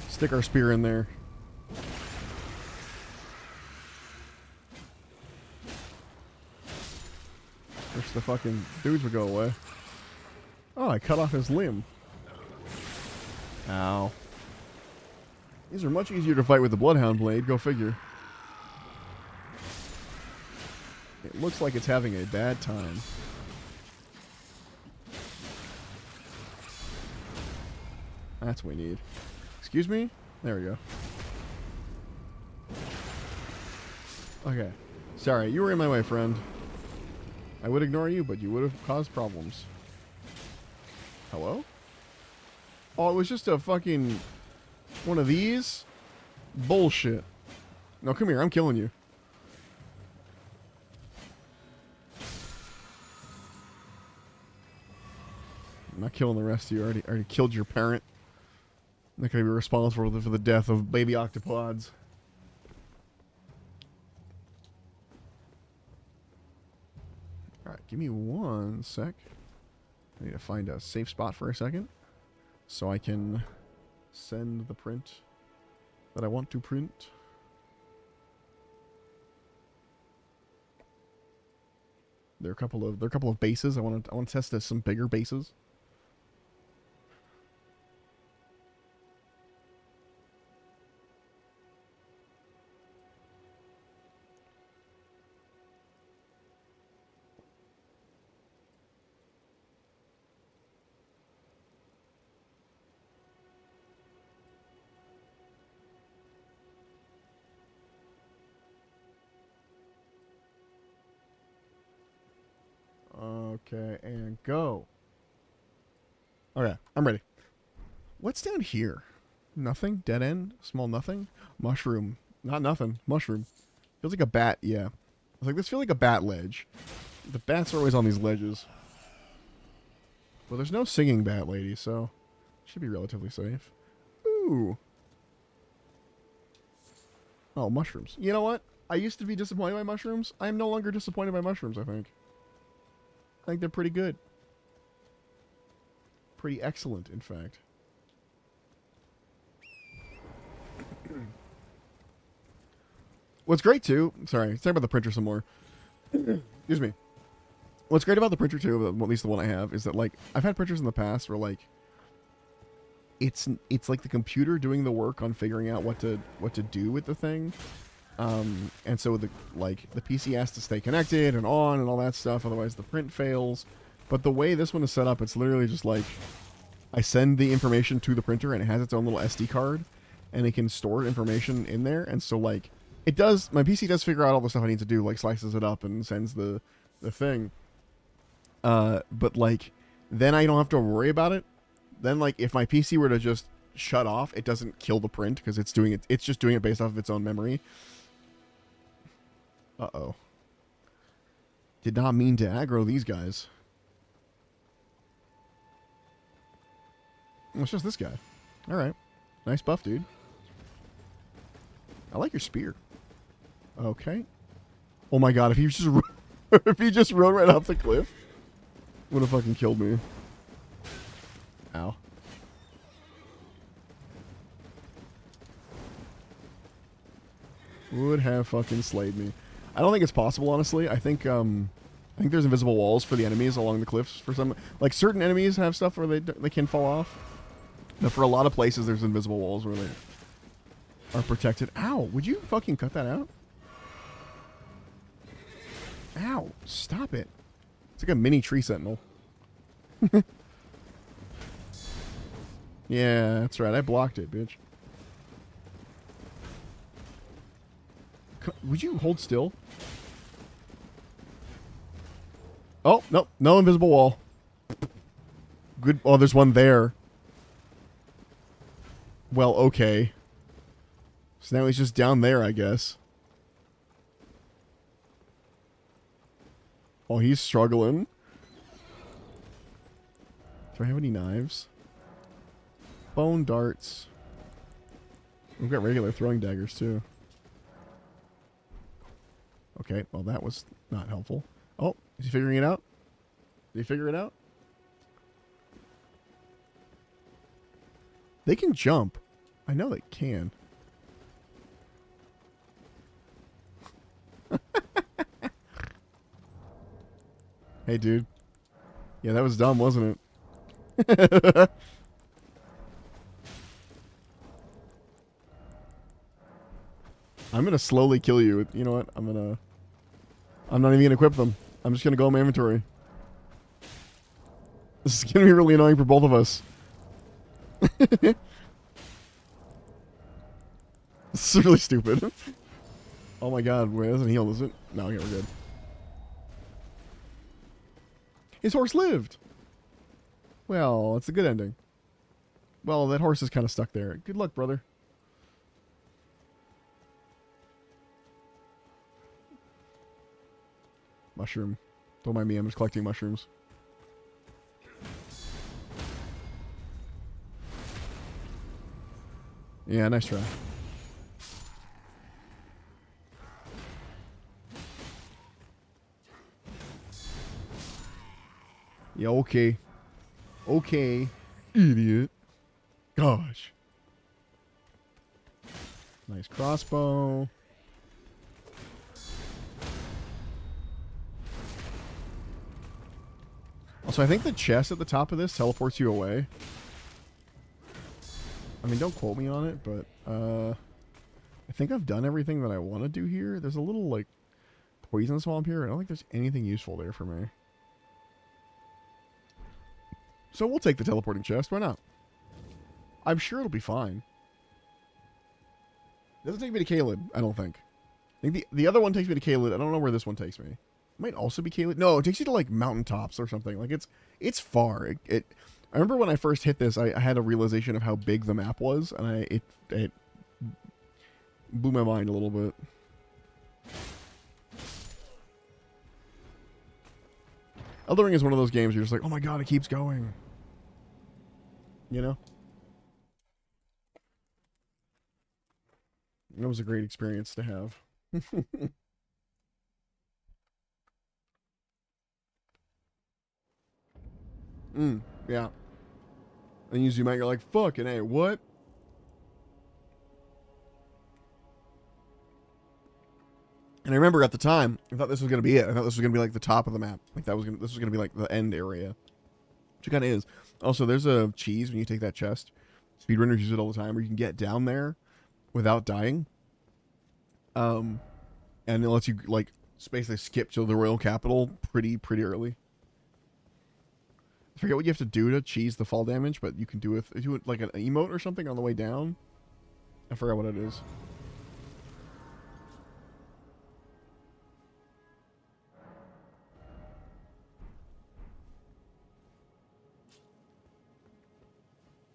Stick our spear in there. Wish the fucking dudes would go away. Oh, I cut off his limb. Ow. These are much easier to fight with the Bloodhound blade, go figure. It looks like it's having a bad time. That's what we need. Excuse me? There we go. Okay. Sorry, you were in my way, friend. I would ignore you, but you would have caused problems. Hello? Oh, it was just a fucking... one of these? Bullshit. No, come here. I'm killing you. I'm not killing the rest of you. I already killed your parent. Not gonna be responsible for the death of baby octopods. Alright, give me 1 sec. I need to find a safe spot for a second, so I can send the print that I want to print. There are a couple of bases. I want to test some bigger bases. Okay, and go. Okay, I'm ready. What's down here? Nothing? Dead end? Small nothing? Mushroom. Not nothing. Mushroom. Feels like a bat, yeah. I was like, this feels like a bat ledge. The bats are always on these ledges. Well, there's no singing bat lady, so should be relatively safe. Ooh. Oh, mushrooms. You know what? I used to be disappointed by mushrooms. I am no longer disappointed by mushrooms, I think. I think they're pretty good. Pretty excellent, in fact. What's great, too... Sorry, let's talk about the printer some more. Excuse me. What's great about the printer, too, at least the one I have, is that, like, I've had printers in the past where, like, it's like the computer doing the work on figuring out what to do with the thing. And so the PC has to stay connected and on and all that stuff, otherwise the print fails. But the way this one is set up, it's literally just like I send the information to the printer and it has its own little SD card and it can store information in there. And so like my PC does figure out all the stuff I need to do, like slices it up and sends the thing. But like then I don't have to worry about it. Then like if my PC were to just shut off, it doesn't kill the print because it's just doing it based off of its own memory. Uh-oh. Did not mean to aggro these guys. Oh, it's just this guy. Alright. Nice buff, dude. I like your spear. Okay. Oh my god, if he just if he just rode right off the cliff, would have fucking killed me. Ow. Would have fucking slayed me. I don't think it's possible, honestly. I think there's invisible walls for the enemies along the cliffs for some. Like certain enemies have stuff where they can fall off. But for a lot of places, there's invisible walls where they are protected. Ow! Would you fucking cut that out? Ow! Stop it! It's like a mini tree sentinel. Yeah, that's right. I blocked it, bitch. Would you hold still? Oh, no. No invisible wall. Good. Oh, there's one there. Well, okay. So now he's just down there, I guess. Oh, he's struggling. Do I have any knives? Bone darts. We've got regular throwing daggers, too. Okay, well that was not helpful. Oh, is he figuring it out? Did he figure it out? They can jump. I know they can. Hey, dude. Yeah, that was dumb, wasn't it? I'm gonna slowly kill you. You know what? I'm not even gonna equip them. I'm just gonna go in my inventory. This is gonna be really annoying for both of us. This is really stupid. Oh my god, wait, it doesn't heal, does it? No, okay, we're good. His horse lived! Well, it's a good ending. Well, that horse is kind of stuck there. Good luck, brother. Mushroom. Don't mind me, I'm just collecting mushrooms. Yeah, nice try. Yeah, okay. Okay. Idiot. Gosh. Nice crossbow. Also, I think the chest at the top of this teleports you away. I mean, don't quote me on it, but I think I've done everything that I want to do here. There's a little, like, poison swamp here. I don't think there's anything useful there for me. So we'll take the teleporting chest. Why not? I'm sure it'll be fine. It doesn't take me to Caelid, I don't think. I think the other one takes me to Caelid. I don't know where this one takes me. It might also be Caelid. No, it takes you to, like, mountaintops or something. Like, it's far. I remember when I first hit this, I had a realization of how big the map was, and it blew my mind a little bit. Elden Ring is one of those games where you're just like, oh my god, it keeps going. You know? That was a great experience to have. Yeah. And you zoom out, you're like, fucking hey, what? And I remember at the time, I thought this was gonna be it. I thought this was gonna be like the top of the map. Like this was gonna be like the end area. Which it kinda is. Also, there's a cheese when you take that chest. Speedrunners use it all the time, where you can get down there without dying. And it lets you like basically skip to the royal capital pretty early. I forget what you have to do to cheese the fall damage, but you can do it like an emote or something on the way down. I forgot what it is.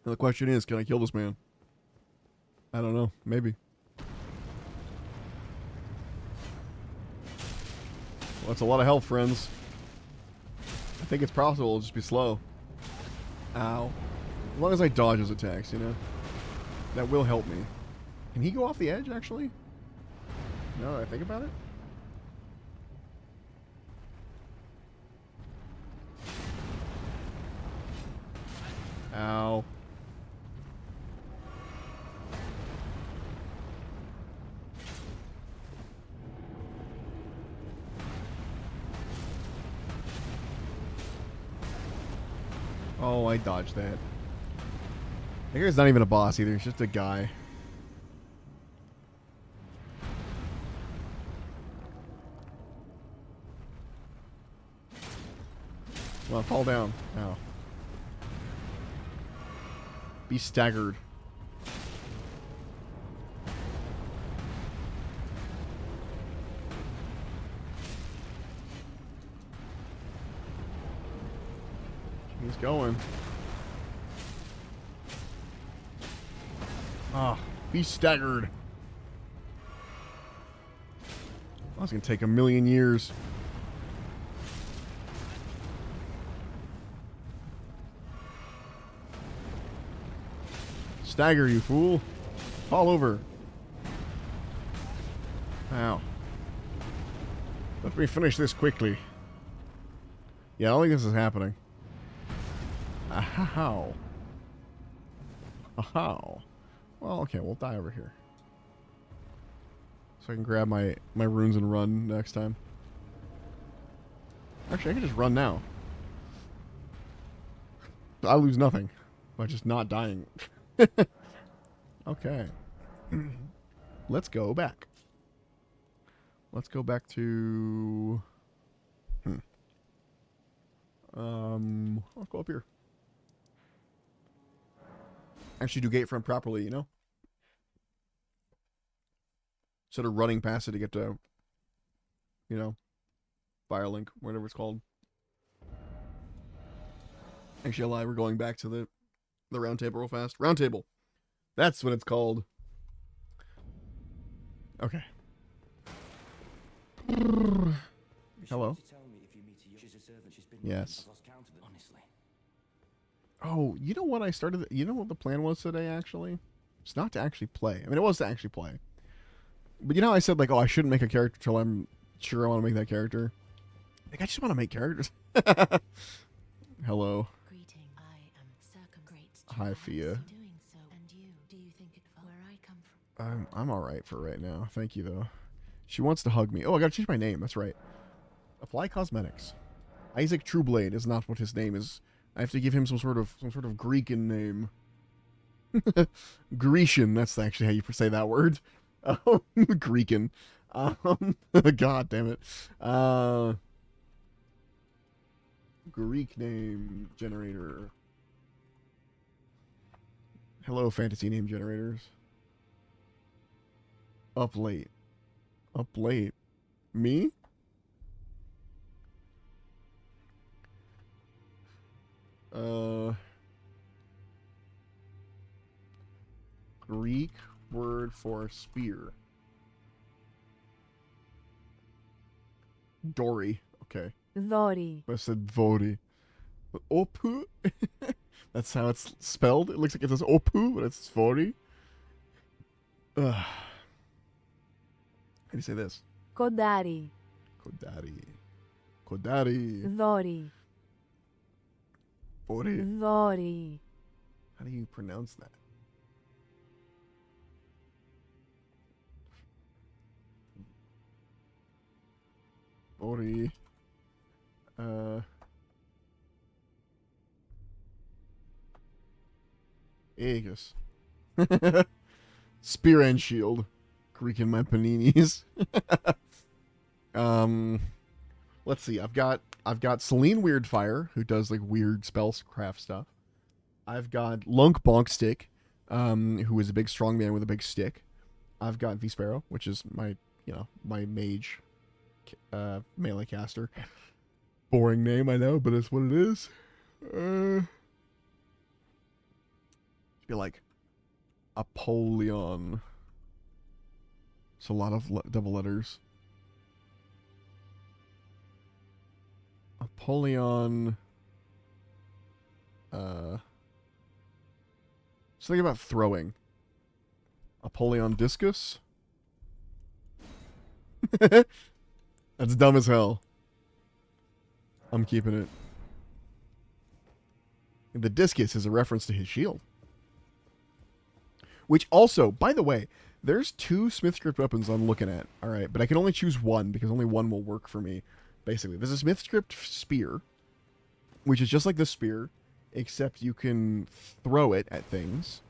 And the question is, can I kill this man? I don't know. Maybe. Well, that's a lot of health, friends. I think it's possible it'll just be slow. Ow. As long as I dodge his attacks, you know? That will help me. Can he go off the edge, actually? Now that I think about it? Ow. Oh, I dodged that. I guess he's not even a boss either. He's just a guy. Come on, fall down. Ow. Be staggered. He's going. Ah, be staggered. That's gonna take a million years. Stagger, you fool. Fall over. Ow. Let me finish this quickly. Yeah, I don't think this is happening. Ahow. Ahow. Well, okay, we'll die over here. So I can grab my runes and run next time. Actually, I can just run now. I lose nothing by just not dying. Okay. Let's go back. Let's go back to... I'll go up here. Actually do Gatefront properly, you know? Instead of running past it to get to, you know, Firelink, whatever it's called. Actually, I lie, we're going back to the round table real fast. Round table. That's what it's called. Okay. Hello? Yes. Oh, you know what I started? You know what the plan was today, actually? It's not to actually play. I mean, it was to actually play. But you know how I said, like, oh, I shouldn't make a character till I'm sure I want to make that character? Like, I just want to make characters. Hello. Greeting. I am circumgrate. Hi, Fia. Doing so, and you? Do you think it where I come from? I'm all right for right now. Thank you, though. She wants to hug me. Oh, I gotta change my name. That's right. Apply cosmetics. Isaac Trueblade is not what his name is. I have to give him some sort of Greekan name. Grecian. That's actually how you say that word. Greekan. God damn it. Greek name generator. Hello, fantasy name generators. Up late. Up late. Me? Greek word for spear. Dory. Okay. Δόρη. I said Vodi. Opu? That's how it's spelled. It looks like it says Opu, but it's Vodi. How do you say this? Κοντάρι. Kodari. Kodari. Δόρη. Vodi. Δόρη. How do you pronounce that? Vodi. Aegis. Spear and shield. Greek in my paninis. Let's see. I've got Celine Weirdfire, who does like weird spellcraft stuff. I've got Lunk Bonk Stick, who is a big strong man with a big stick. I've got V Sparrow, which is my mage melee caster. Boring name, I know, but it's what it is. Be like Apollyon. It's a lot of double letters. Apollyon. Just think about throwing. Apollyon Discus. That's dumb as hell. I'm keeping it. The discus is a reference to his shield. Which also, by the way, there's 2 Smithscript weapons I'm looking at. Alright, but I can only choose one because only one will work for me. Basically, there's a Smithscript spear, which is just like the spear, except you can throw it at things.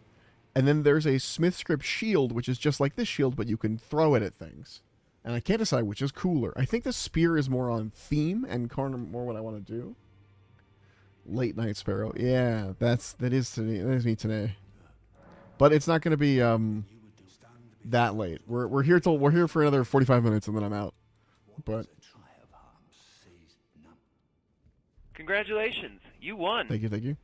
And then there's a Smithscript shield, which is just like this shield, but you can throw it at things. And I can't decide which is cooler. I think the spear is more on theme and more what I want to do. Late Night Sparrow. Yeah, that is me today. But it's not going to be that late. We're here for another 45 minutes and then I'm out. But congratulations, you won. Thank you. Did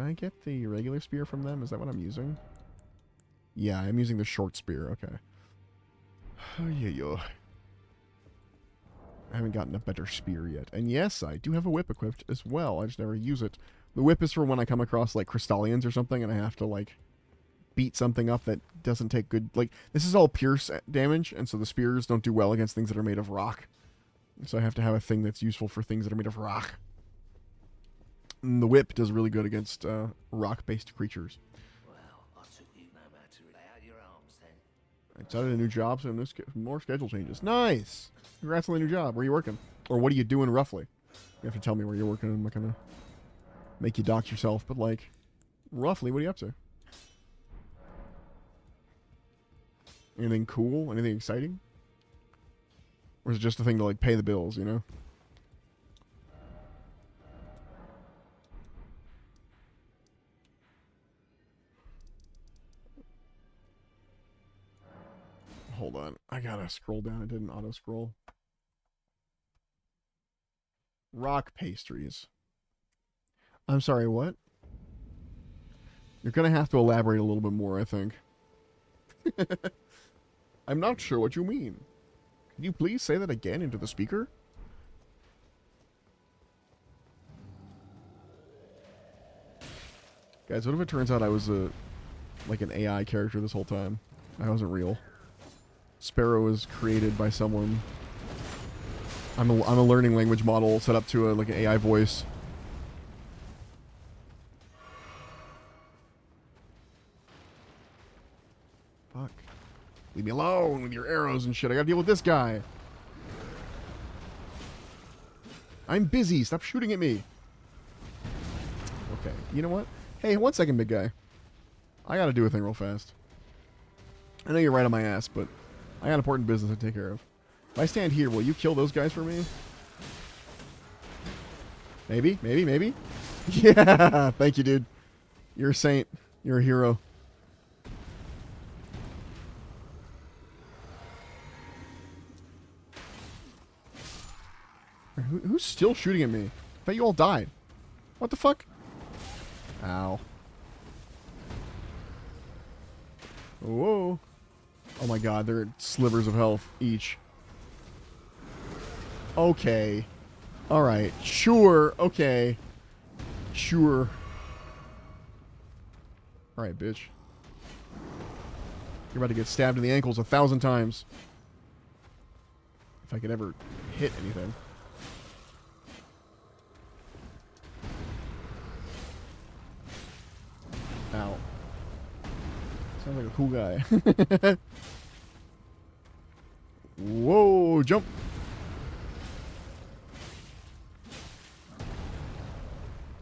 I get the regular spear from them? Is that what I'm using? Yeah, I'm using the short spear. Okay. Oh, yeah. I haven't gotten a better spear yet. And yes, I do have a whip equipped as well. I just never use it. The whip is for when I come across, like, Crystallians or something, and I have to, like, beat something up that doesn't take good... Like, this is all pierce damage, and so the spears don't do well against things that are made of rock. So I have to have a thing that's useful for things that are made of rock. And the whip does really good against rock-based creatures. Well, I took you no matter lay out your arms then. I started a new job, so more schedule changes. Nice! Congrats on the new job. Where are you working? Or what are you doing roughly? You have to tell me where you're working. I'm not going to make you dox yourself, but like, roughly, what are you up to? Anything cool? Anything exciting? Or is it just a thing to like pay the bills, you know? Hold on. I gotta scroll down. It didn't auto-scroll. Rock pastries. I'm sorry, what? You're gonna have to elaborate a little bit more, I think. I'm not sure what you mean. Can you please say that again into the speaker? Guys, what if it turns out I was like an AI character this whole time? I wasn't real. Sparrow was created by someone. I'm a learning language model set up to like an AI voice. Fuck. Leave me alone with your arrows and shit. I gotta deal with this guy. I'm busy. Stop shooting at me. Okay. You know what? Hey, 1 second, big guy. I gotta do a thing real fast. I know you're right on my ass, but I got important business to take care of. If I stand here, will you kill those guys for me? Maybe? Maybe? Maybe? Yeah! Thank you, dude. You're a saint. You're a hero. Who's still shooting at me? I thought you all died. What the fuck? Ow. Whoa. Oh my god, they're slivers of health each. Okay. Alright. Sure. Okay. Sure. Alright, bitch. You're about to get stabbed in the ankles 1,000 times. If I could ever hit anything. Ow. Sounds like a cool guy. Whoa, jump.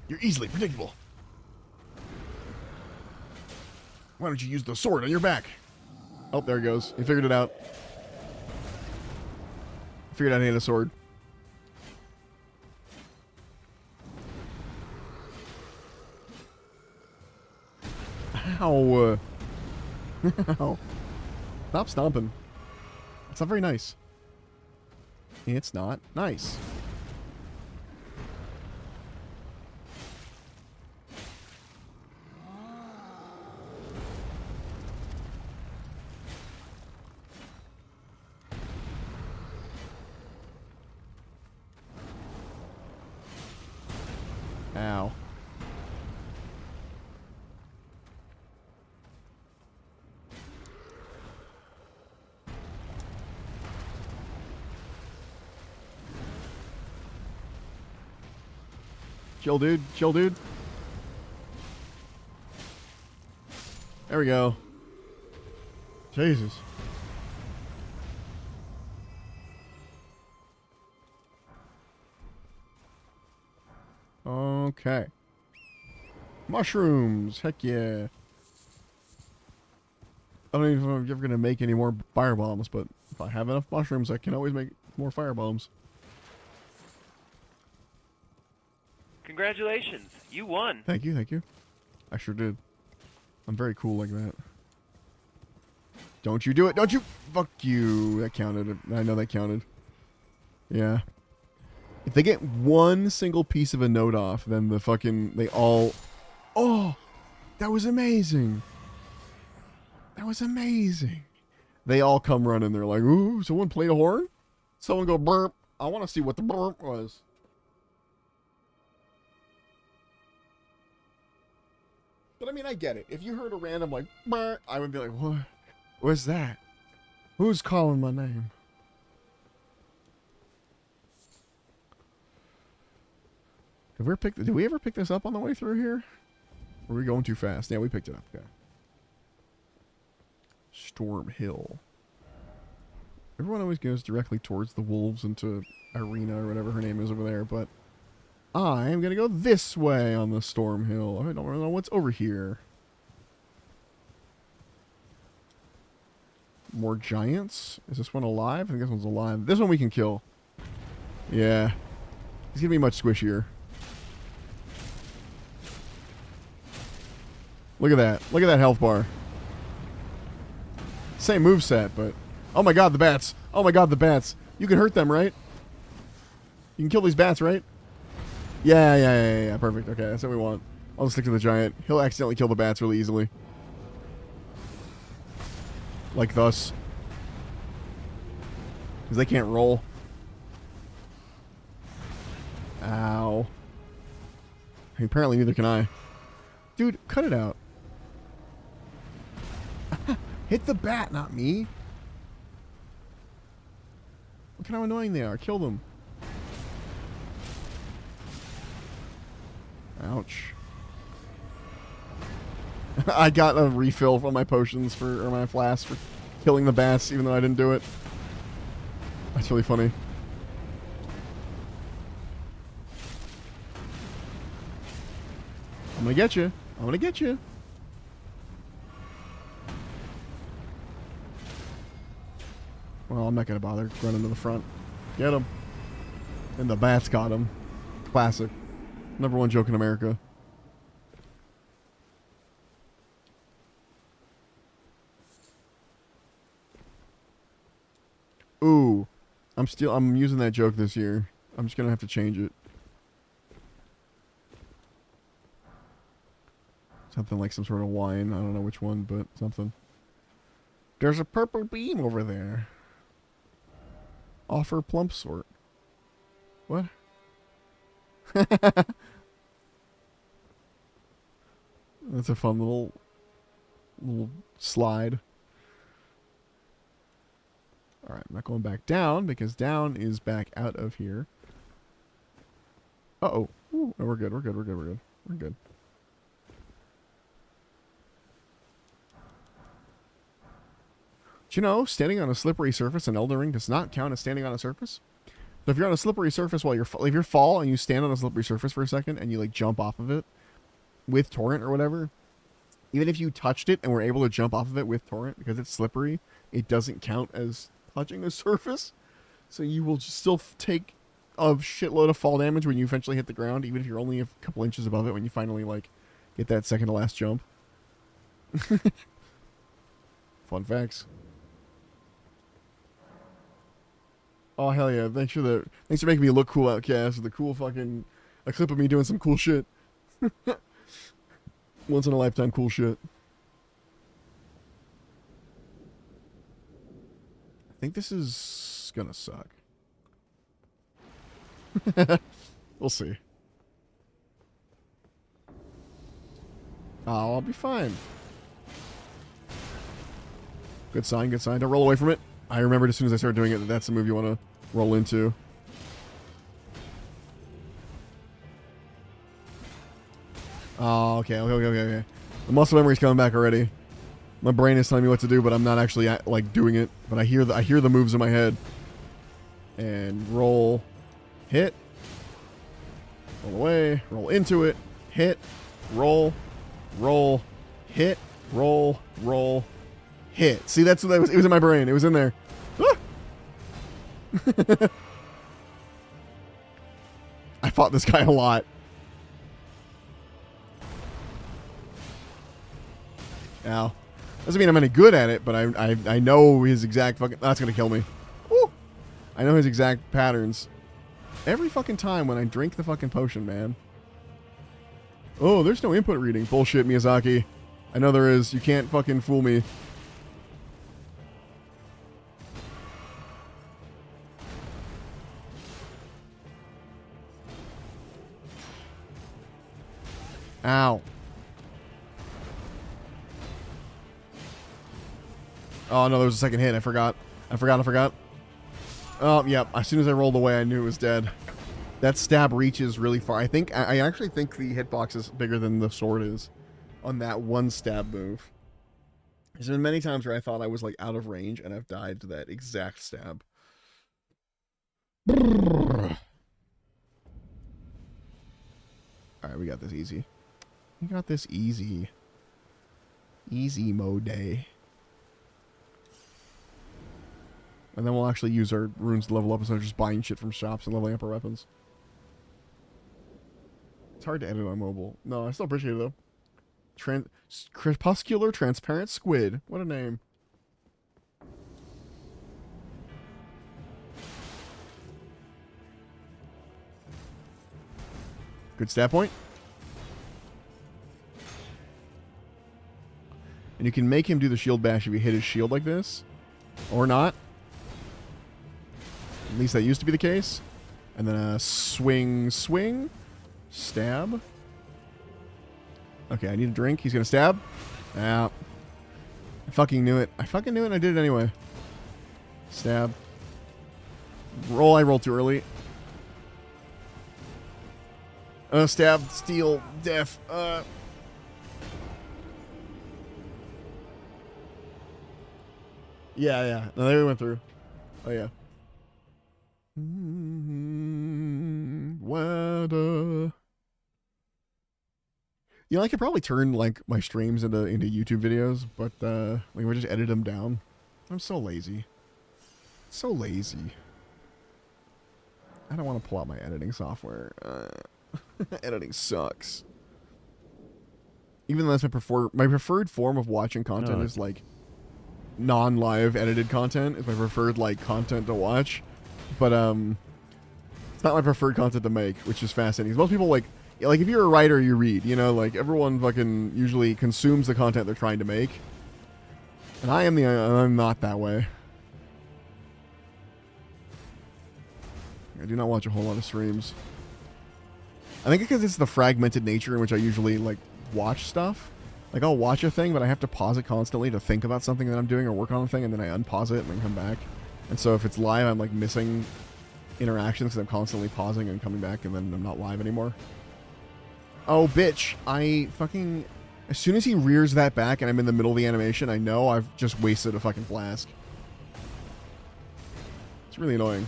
You're easily predictable. Why don't you use the sword on your back? Oh, there it goes. He figured it out. Figured out how to hit a sword. Ow. Ow. Stop stomping. It's not very nice. It's not nice. Ow. Chill, dude. Chill, dude. There we go. Jesus. Okay. Mushrooms. Heck yeah. I don't even know if I'm ever going to make any more firebombs, but if I have enough mushrooms, I can always make more firebombs. Congratulations, you won. Thank you, thank you. I sure did. I'm very cool like that. Don't you do it, don't you! Fuck you. That counted. I know that counted. Yeah. If they get one single piece of a note off, then the fucking, they all... Oh! That was amazing! That was amazing! They all come running, they're like, ooh, someone played a horn? Someone go burp. I want to see what the burp was. But I mean, I get it. If you heard a random, like, burp, I would be like, what? What's that? Who's calling my name? Did we ever pick this up on the way through here? Or are we going too fast? Yeah, we picked it up. Okay. Storm Hill. Everyone always goes directly towards the wolves into Irina or whatever her name is over there, but I am going to go this way on the Storm Hill. I don't really know what's over here. More giants? Is this one alive? I think this one's alive. This one we can kill. Yeah. He's going to be much squishier. Look at that. Look at that health bar. Same moveset, but... Oh my god, the bats. Oh my god, the bats. You can hurt them, right? You can kill these bats, right? Yeah. Perfect. Okay, that's what we want. I'll stick to the giant. He'll accidentally kill the bats really easily. Like thus. Because they can't roll. Ow. Apparently neither can I. Dude, cut it out. Hit the bat, not me. Look at how annoying they are. Kill them. Ouch. I got a refill from my potions or my flask for killing the bats, even though I didn't do it. That's really funny. I'm gonna get you. I'm gonna get you. Well, I'm not gonna bother running to the front. Get him. And the bats got him. Classic. Number one joke in America. Ooh. I'm using that joke this year. I'm just gonna have to change it. Something like some sort of wine. I don't know which one, but something. There's a purple beam over there. Offer plump sort. What? That's a fun little slide. Alright, I'm not going back down because down is back out of here. Uh-oh. Ooh, no, we're good. We're good. We're good. We're good. We're good. Do you know, standing on a slippery surface in Elden Ring does not count as standing on a surface? So if you're on a slippery surface while if you fall and you stand on a slippery surface for a second and you like jump off of it with torrent or whatever, even if you touched it and were able to jump off of it with torrent because it's slippery, it doesn't count as touching a surface. So you will still take a shitload of fall damage when you eventually hit the ground, even if you're only a couple inches above it when you finally like get that second to last jump. Fun facts. Oh hell yeah! Thanks for making me look cool, Outcast. The cool fucking a clip of me doing some cool shit. Once in a lifetime cool shit. I think this is gonna suck. We'll see. Oh, I'll be fine. Good sign, good sign. Don't roll away from it. I remembered as soon as I started doing it that that's the move you want to roll into. Oh, okay. The muscle memory's coming back already. My brain is telling me what to do, but I'm not actually like doing it. But I hear the moves in my head. And roll, hit, roll away, roll into it, hit, roll, hit, roll, hit. See, that's what that was. It was in my brain. It was in there. Ah! I fought this guy a lot. Ow. Doesn't mean I'm any good at it, but I know his exact fucking... That's gonna kill me. Woo! I know his exact patterns. Every fucking time when I drink the fucking potion, man. Oh, there's no input reading. Bullshit, Miyazaki. I know there is. You can't fucking fool me. Ow. Oh, no, there was a second hit. I forgot. Oh, yep. As soon as I rolled away, I knew it was dead. That stab reaches really far. I actually think the hitbox is bigger than the sword is on that one stab move. There's been many times where I thought I was, like, out of range, and I've died to that exact stab. Alright, we got this easy. Easy mode day. And then we'll actually use our runes to level up instead of just buying shit from shops and leveling up our weapons. It's hard to edit on mobile. No, I still appreciate it, though. Crepuscular Transparent Squid. What a name. Good stat point. And you can make him do the shield bash if you hit his shield like this. Or not. At least that used to be the case. And then a swing, stab. Okay, I need a drink. He's gonna stab. Yeah. I fucking knew it. I fucking knew it and I did it anyway. Stab. Roll. I rolled too early. Stab. Steal. Def. Yeah. No, there we went through. Oh, yeah. Weather. You know, I could probably turn, like, my streams into YouTube videos, but, we would just edit them down. I'm so lazy. So lazy. I don't want to pull out my editing software. Editing sucks. Even though that's my preferred form of watching content is, like, non-live edited content. Is my preferred, like, content to watch. But, it's not my preferred content to make, which is fascinating. 'Cause most people, like, if you're a writer, you read, you know, like, everyone fucking usually consumes the content they're trying to make. And I'm not that way. I do not watch a whole lot of streams. I think because it's the fragmented nature in which I usually, like, watch stuff. Like, I'll watch a thing, but I have to pause it constantly to think about something that I'm doing or work on a thing, and then I unpause it and then come back. And so if it's live, I'm, like, missing interactions because I'm constantly pausing and coming back, and then I'm not live anymore. Oh, bitch. As soon as he rears that back and I'm in the middle of the animation, I know I've just wasted a fucking flask. It's really annoying.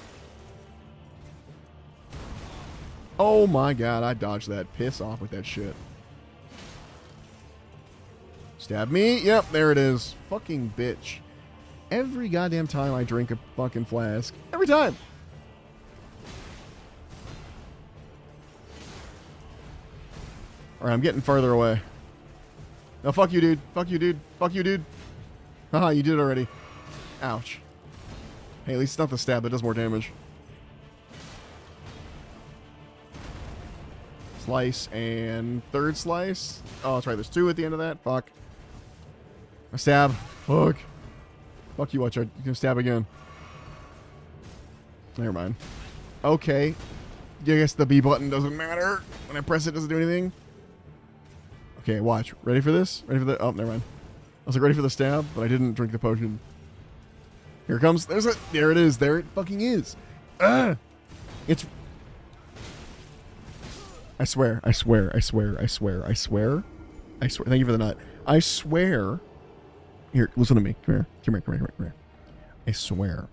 Oh my god, I dodged that. Piss off with that shit. Stab me? Yep, there it is. Fucking bitch. Every goddamn time I drink a fucking flask. Every time! Alright, I'm getting farther away. No, fuck you, dude. Fuck you, dude. Fuck you, dude. Haha, you did it already. Ouch. Hey, at least it's not the stab that does more damage. Slice and third slice. Oh, that's right. There's two at the end of that. Fuck. A stab. Fuck. Fuck you, watch out. You can stab again. Never mind. Okay. I guess the B button doesn't matter. When I press it, it doesn't do anything. Okay, watch. Ready for this? Ready for the... Oh, never mind. I was like, ready for the stab, but I didn't drink the potion. Here it comes. There's it. There it is. There it fucking is. It's... I swear. Thank you for the nut. I swear. Here, listen to me. Come here. I swear.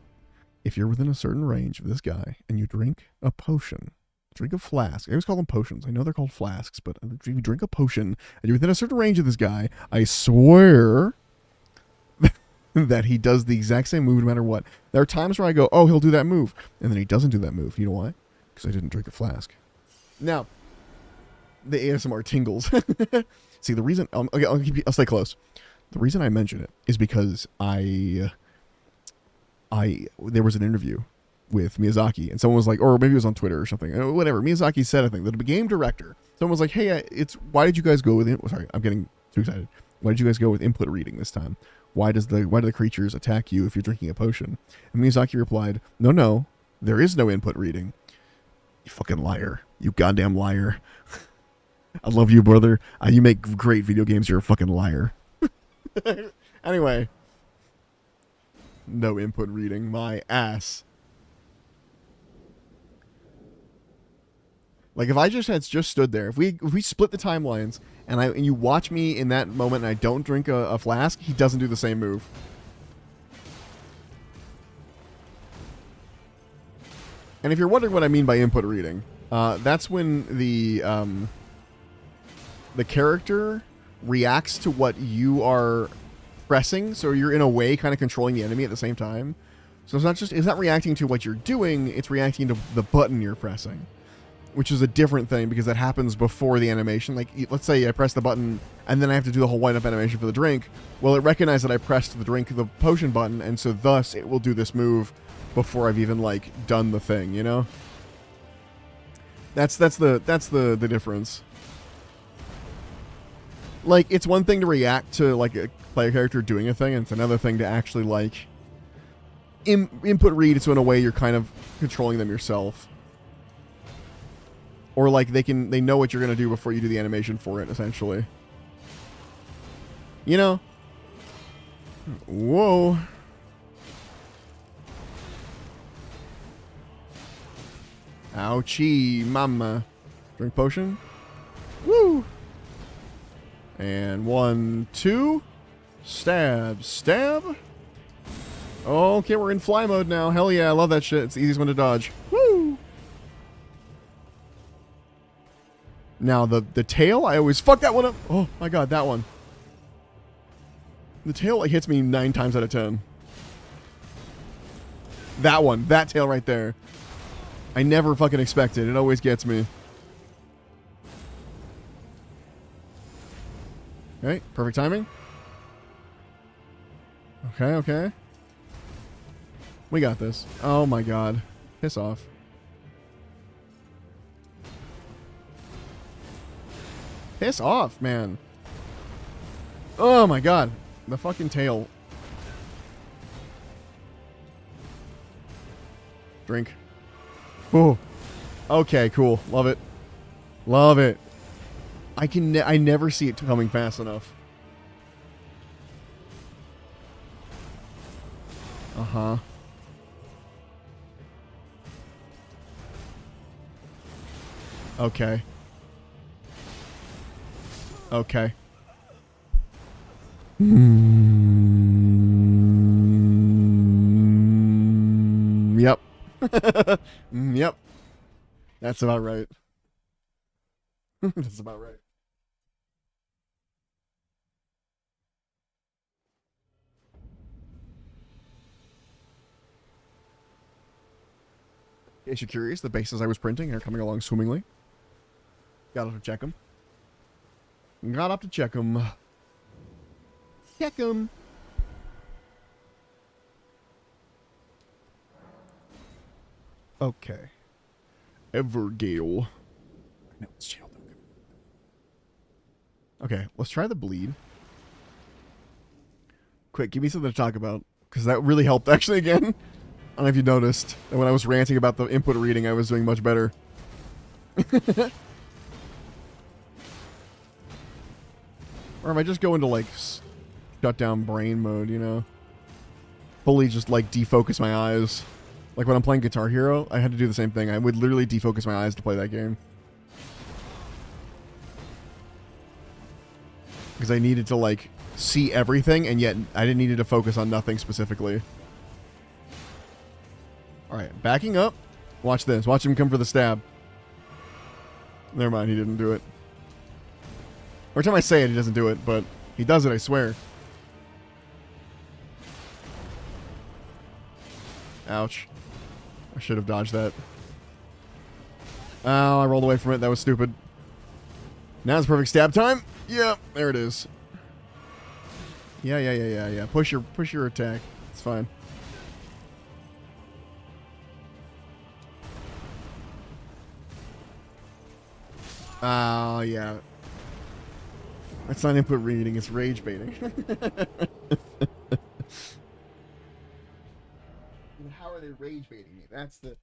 If you're within a certain range of this guy and you drink a potion, drink a flask. I always call them potions. I know they're called flasks, but if you drink a potion and you're within a certain range of this guy, I swear that he does the exact same move no matter what. There are times where I go, oh, he'll do that move. And then he doesn't do that move. You know why? Because I didn't drink a flask. Now, the ASMR tingles. See, the reason... okay, I'll stay close. The reason I mention it is because there was an interview with Miyazaki, and someone was like, or maybe it was on Twitter or something, whatever. Miyazaki said, I think, that the game director, someone was like, hey, why did you guys go with it? Sorry, I'm getting too excited. Why did you guys go with input reading this time? Why do the creatures attack you if you're drinking a potion? And Miyazaki replied, no, there is no input reading. You fucking liar. You goddamn liar. I love you, brother. You make great video games. You're a fucking liar. Anyway. No input reading. My ass. Like, if I had stood there, if we split the timelines, and you watch me in that moment and I don't drink a flask, he doesn't do the same move. And if you're wondering what I mean by input reading, that's when the character reacts to what you are pressing, so you're in a way kind of controlling the enemy at the same time. So it's not reacting to what you're doing, it's reacting to the button you're pressing, which is a different thing because that happens before the animation. Like, let's say I press the button and then I have to do the whole wind-up animation for the drink. Well, it recognizes that I pressed the potion button, and so thus it will do this move before I've even, like, done the thing, you know? That's the difference. Like, it's one thing to react to, like, a player character doing a thing, and it's another thing to actually, like, input read it so in a way you're kind of controlling them yourself. Or, like, they know what you're going to do before you do the animation for it, essentially. You know? Whoa. Ouchie, mama. Drink potion. Woo! And 1, 2. Stab. Stab. Okay, we're in fly mode now. Hell yeah, I love that shit. It's the easiest one to dodge. Woo! Now, the tail, I always fuck that one up. Oh, my God, that one. The tail, like, hits me 9 times out of 10. That one. That tail right there. I never fucking expect it. It always gets me. Okay, perfect timing. Okay, okay. We got this. Oh my God. Piss off. Piss off, man. Oh my God. The fucking tail. Drink. Ooh. Okay, cool. Love it. Love it. I never see it coming fast enough. Uh-huh. Okay. Okay. Yep. Yep. That's about right. That's about right. In case you're curious, the bases I was printing are coming along swimmingly. Got up to check them. Got up to check them. Check them. Okay. Evergale. No, it's chilled. Okay, let's try the bleed. Quick, give me something to talk about. Because that really helped, actually, again. I don't know if you noticed. And when I was ranting about the input reading, I was doing much better. Or if I just go into, like, shut down brain mode, you know? Fully just, like, defocus my eyes. Like, when I'm playing Guitar Hero, I had to do the same thing. I would literally defocus my eyes to play that game. Because I needed to, like, see everything, and yet I didn't need to focus on nothing specifically. Alright, backing up. Watch this. Watch him come for the stab. Never mind, he didn't do it. Every time I say it, he doesn't do it, but he does it, I swear. Ouch. I should have dodged that. Oh, I rolled away from it. That was stupid. Now it's perfect stab time. Yeah, there it is. Yeah. Push your attack. It's fine. Oh, yeah. That's not input reading, it's rage baiting. How are they rage baiting me? That's the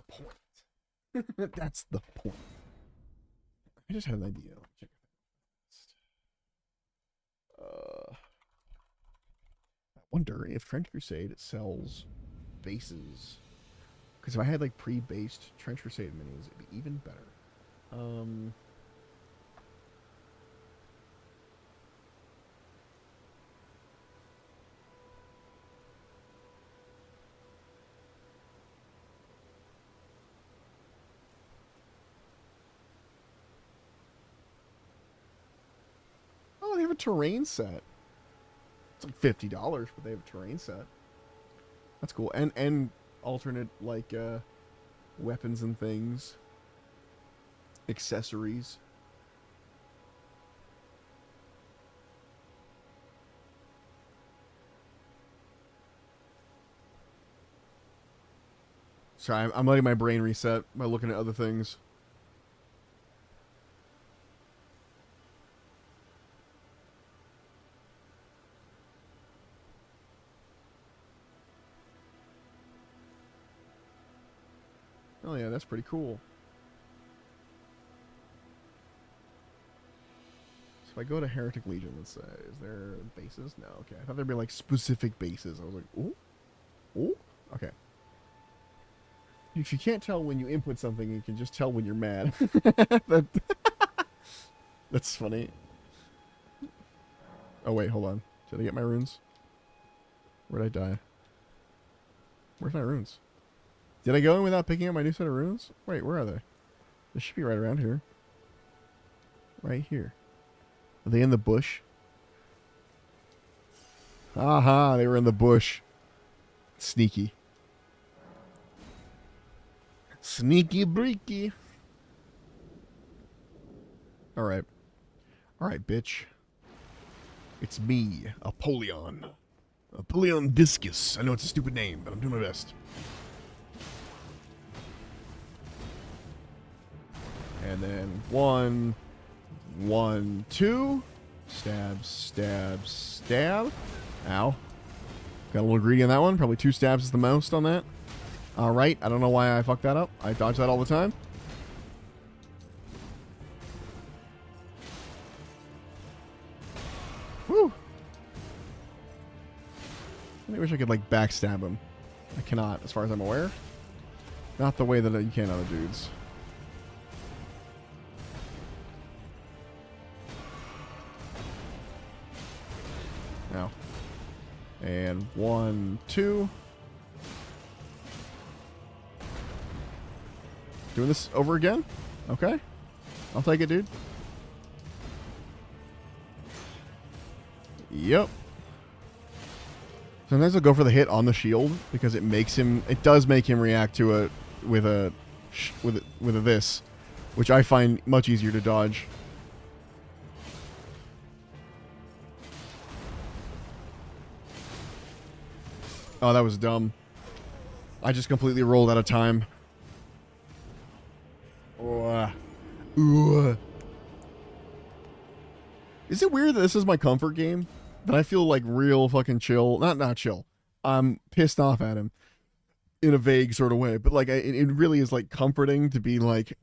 point. That's the point. I just had an idea. Check it. I wonder if Trench Crusade sells bases. Because if I had like pre-based Trench Crusade minis, it'd be even better. Oh, they have a terrain set. It's like $50, but they have a terrain set. That's cool. And alternate like weapons and things. Accessories. Sorry, I'm letting my brain reset by looking at other things. Oh yeah, that's pretty cool. if I go to Heretic Legion, let's say, is there bases? No, okay. I thought there'd be like specific bases. I was like, ooh, ooh, okay. If you can't tell when you input something, you can just tell when you're mad. That's funny. Oh wait, hold on. Did I get my runes? Where'd I die? Where's my runes? Did I go in without picking up my new set of runes? Wait, where are they? They should be right around here. Right here. Are they in the bush? Aha, they were in the bush. Sneaky. Sneaky breaky. Alright. Alright, bitch. It's me, Apollyon. Apollyon Discus. I know it's a stupid name, but I'm doing my best. And then 1, 1, 2. Stab, stab, stab. Ow. Got a little greedy on that one. Probably 2 stabs is the most on that. Alright, I don't know why I fucked that up. I dodge that all the time. Whew. I wish I could, like, backstab him. I cannot, as far as I'm aware. Not the way that you can other dudes. Now. And 1, 2. Doing this over again? Okay. I'll take it, dude. Yep. Sometimes I'll go for the hit on the shield because it makes him. It does make him react to a with a this, which I find much easier to dodge. Oh, that was dumb. I just completely rolled out of time. Is it weird that this is my comfort game? That I feel like real fucking chill. Not chill. I'm pissed off at him. In a vague sort of way. But like, it really is like comforting to be like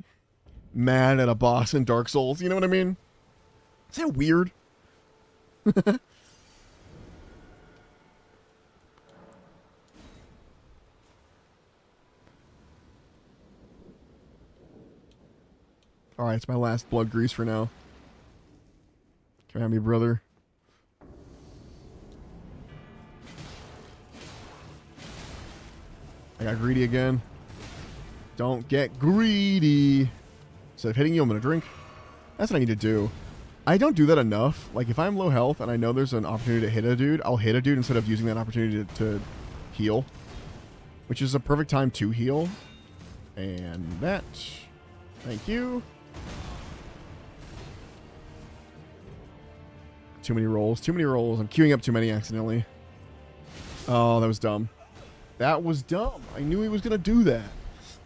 mad at a boss in Dark Souls. You know what I mean? Is that weird? Alright, it's my last blood grease for now. Come at me, brother. I got greedy again. Don't get greedy. Instead of hitting you, I'm going to drink. That's what I need to do. I don't do that enough. Like, if I'm low health and I know there's an opportunity to hit a dude, I'll hit a dude instead of using that opportunity to heal. Which is a perfect time to heal. And that. Thank you. Too many rolls. Too many rolls. I'm queuing up too many accidentally. Oh, that was dumb. That was dumb. I knew he was going to do that.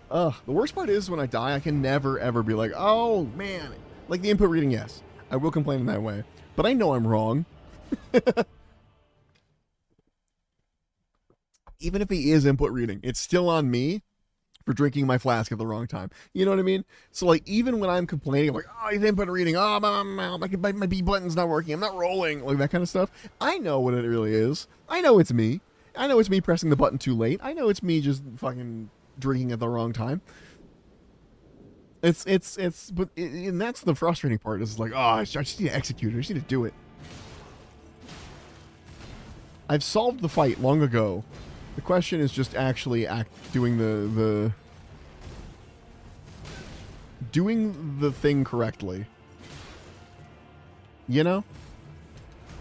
The worst part is when I die, I can never, ever be like, oh, man. Like the input reading, yes. I will complain in that way. But I know I'm wrong. Even if he is input reading, it's still on me for drinking my flask at the wrong time. You know what I mean? So, like, even when I'm complaining, I'm like, oh, he's input reading. Oh, my B button's not working. I'm not rolling. Like, that kind of stuff. I know what it really is. I know it's me. I know it's me pressing the button too late. I know it's me just fucking drinking at the wrong time. But and that's the frustrating part. Is like, oh, I just need to execute it. I just need to do it. I've solved the fight long ago. The question is just actually doing the thing correctly. You know?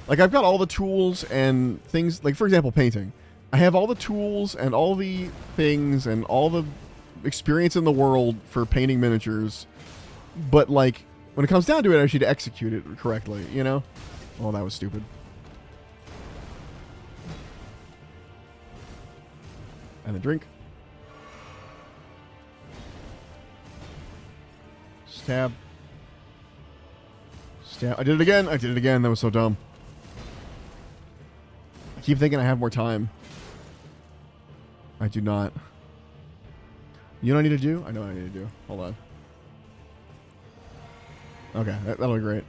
Like, I've got all the tools and things, like, for example, painting. I have all the tools and all the things and all the experience in the world for painting miniatures, but, like, when it comes down to it, I actually need to execute it correctly, you know? Oh, that was stupid. And a drink. Stab. Stab. I did it again. I did it again. That was so dumb. I keep thinking I have more time. I do not. You know what I need to do? I know what I need to do. Hold on. Okay, that'll be great.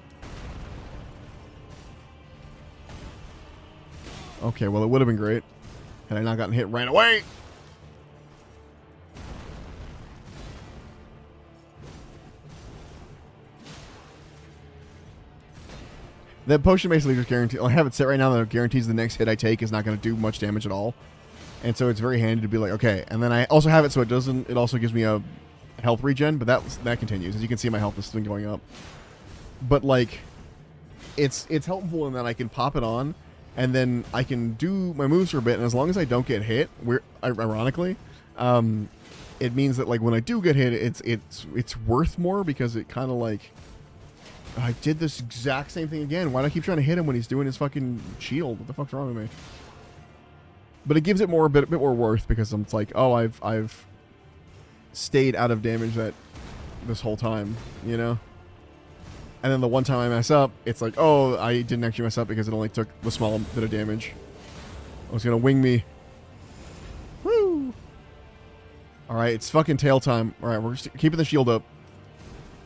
Okay, well, it would have been great had I not gotten hit right away. That potion basically just guarantees... I have it set right now that it guarantees the next hit I take is not going to do much damage at all. And so it's very handy to be like, okay. And then I also have it so it doesn't... It also gives me a health regen, but that continues. As you can see, my health is still going up. But, like, it's helpful in that I can pop it on, and then I can do my moves for a bit, and as long as I don't get hit, ironically, it means that, like, when I do get hit, it's worth more because it kind of, like... I did this exact same thing again. Why do I keep trying to hit him when he's doing his fucking shield? What the fuck's wrong with me? But it gives it a bit more worth because it's like, oh, I've stayed out of damage this whole time, you know? And then the one time I mess up, it's like, oh, I didn't actually mess up because it only took the small bit of damage. I was gonna wing me. Woo! Alright, it's fucking tail time. Alright, we're just keeping the shield up.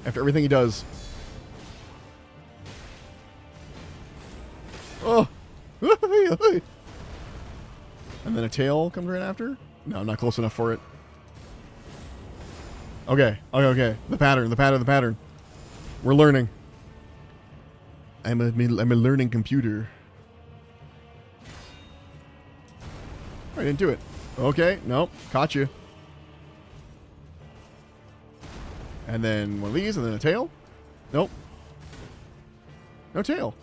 After everything he does. Oh! And then a tail comes right after? No, I'm not close enough for it. Okay. Okay. The pattern. We're learning. I'm a learning computer. I didn't do it. Okay. Nope. Caught you. And then one of these, and then a tail. Nope. No tail.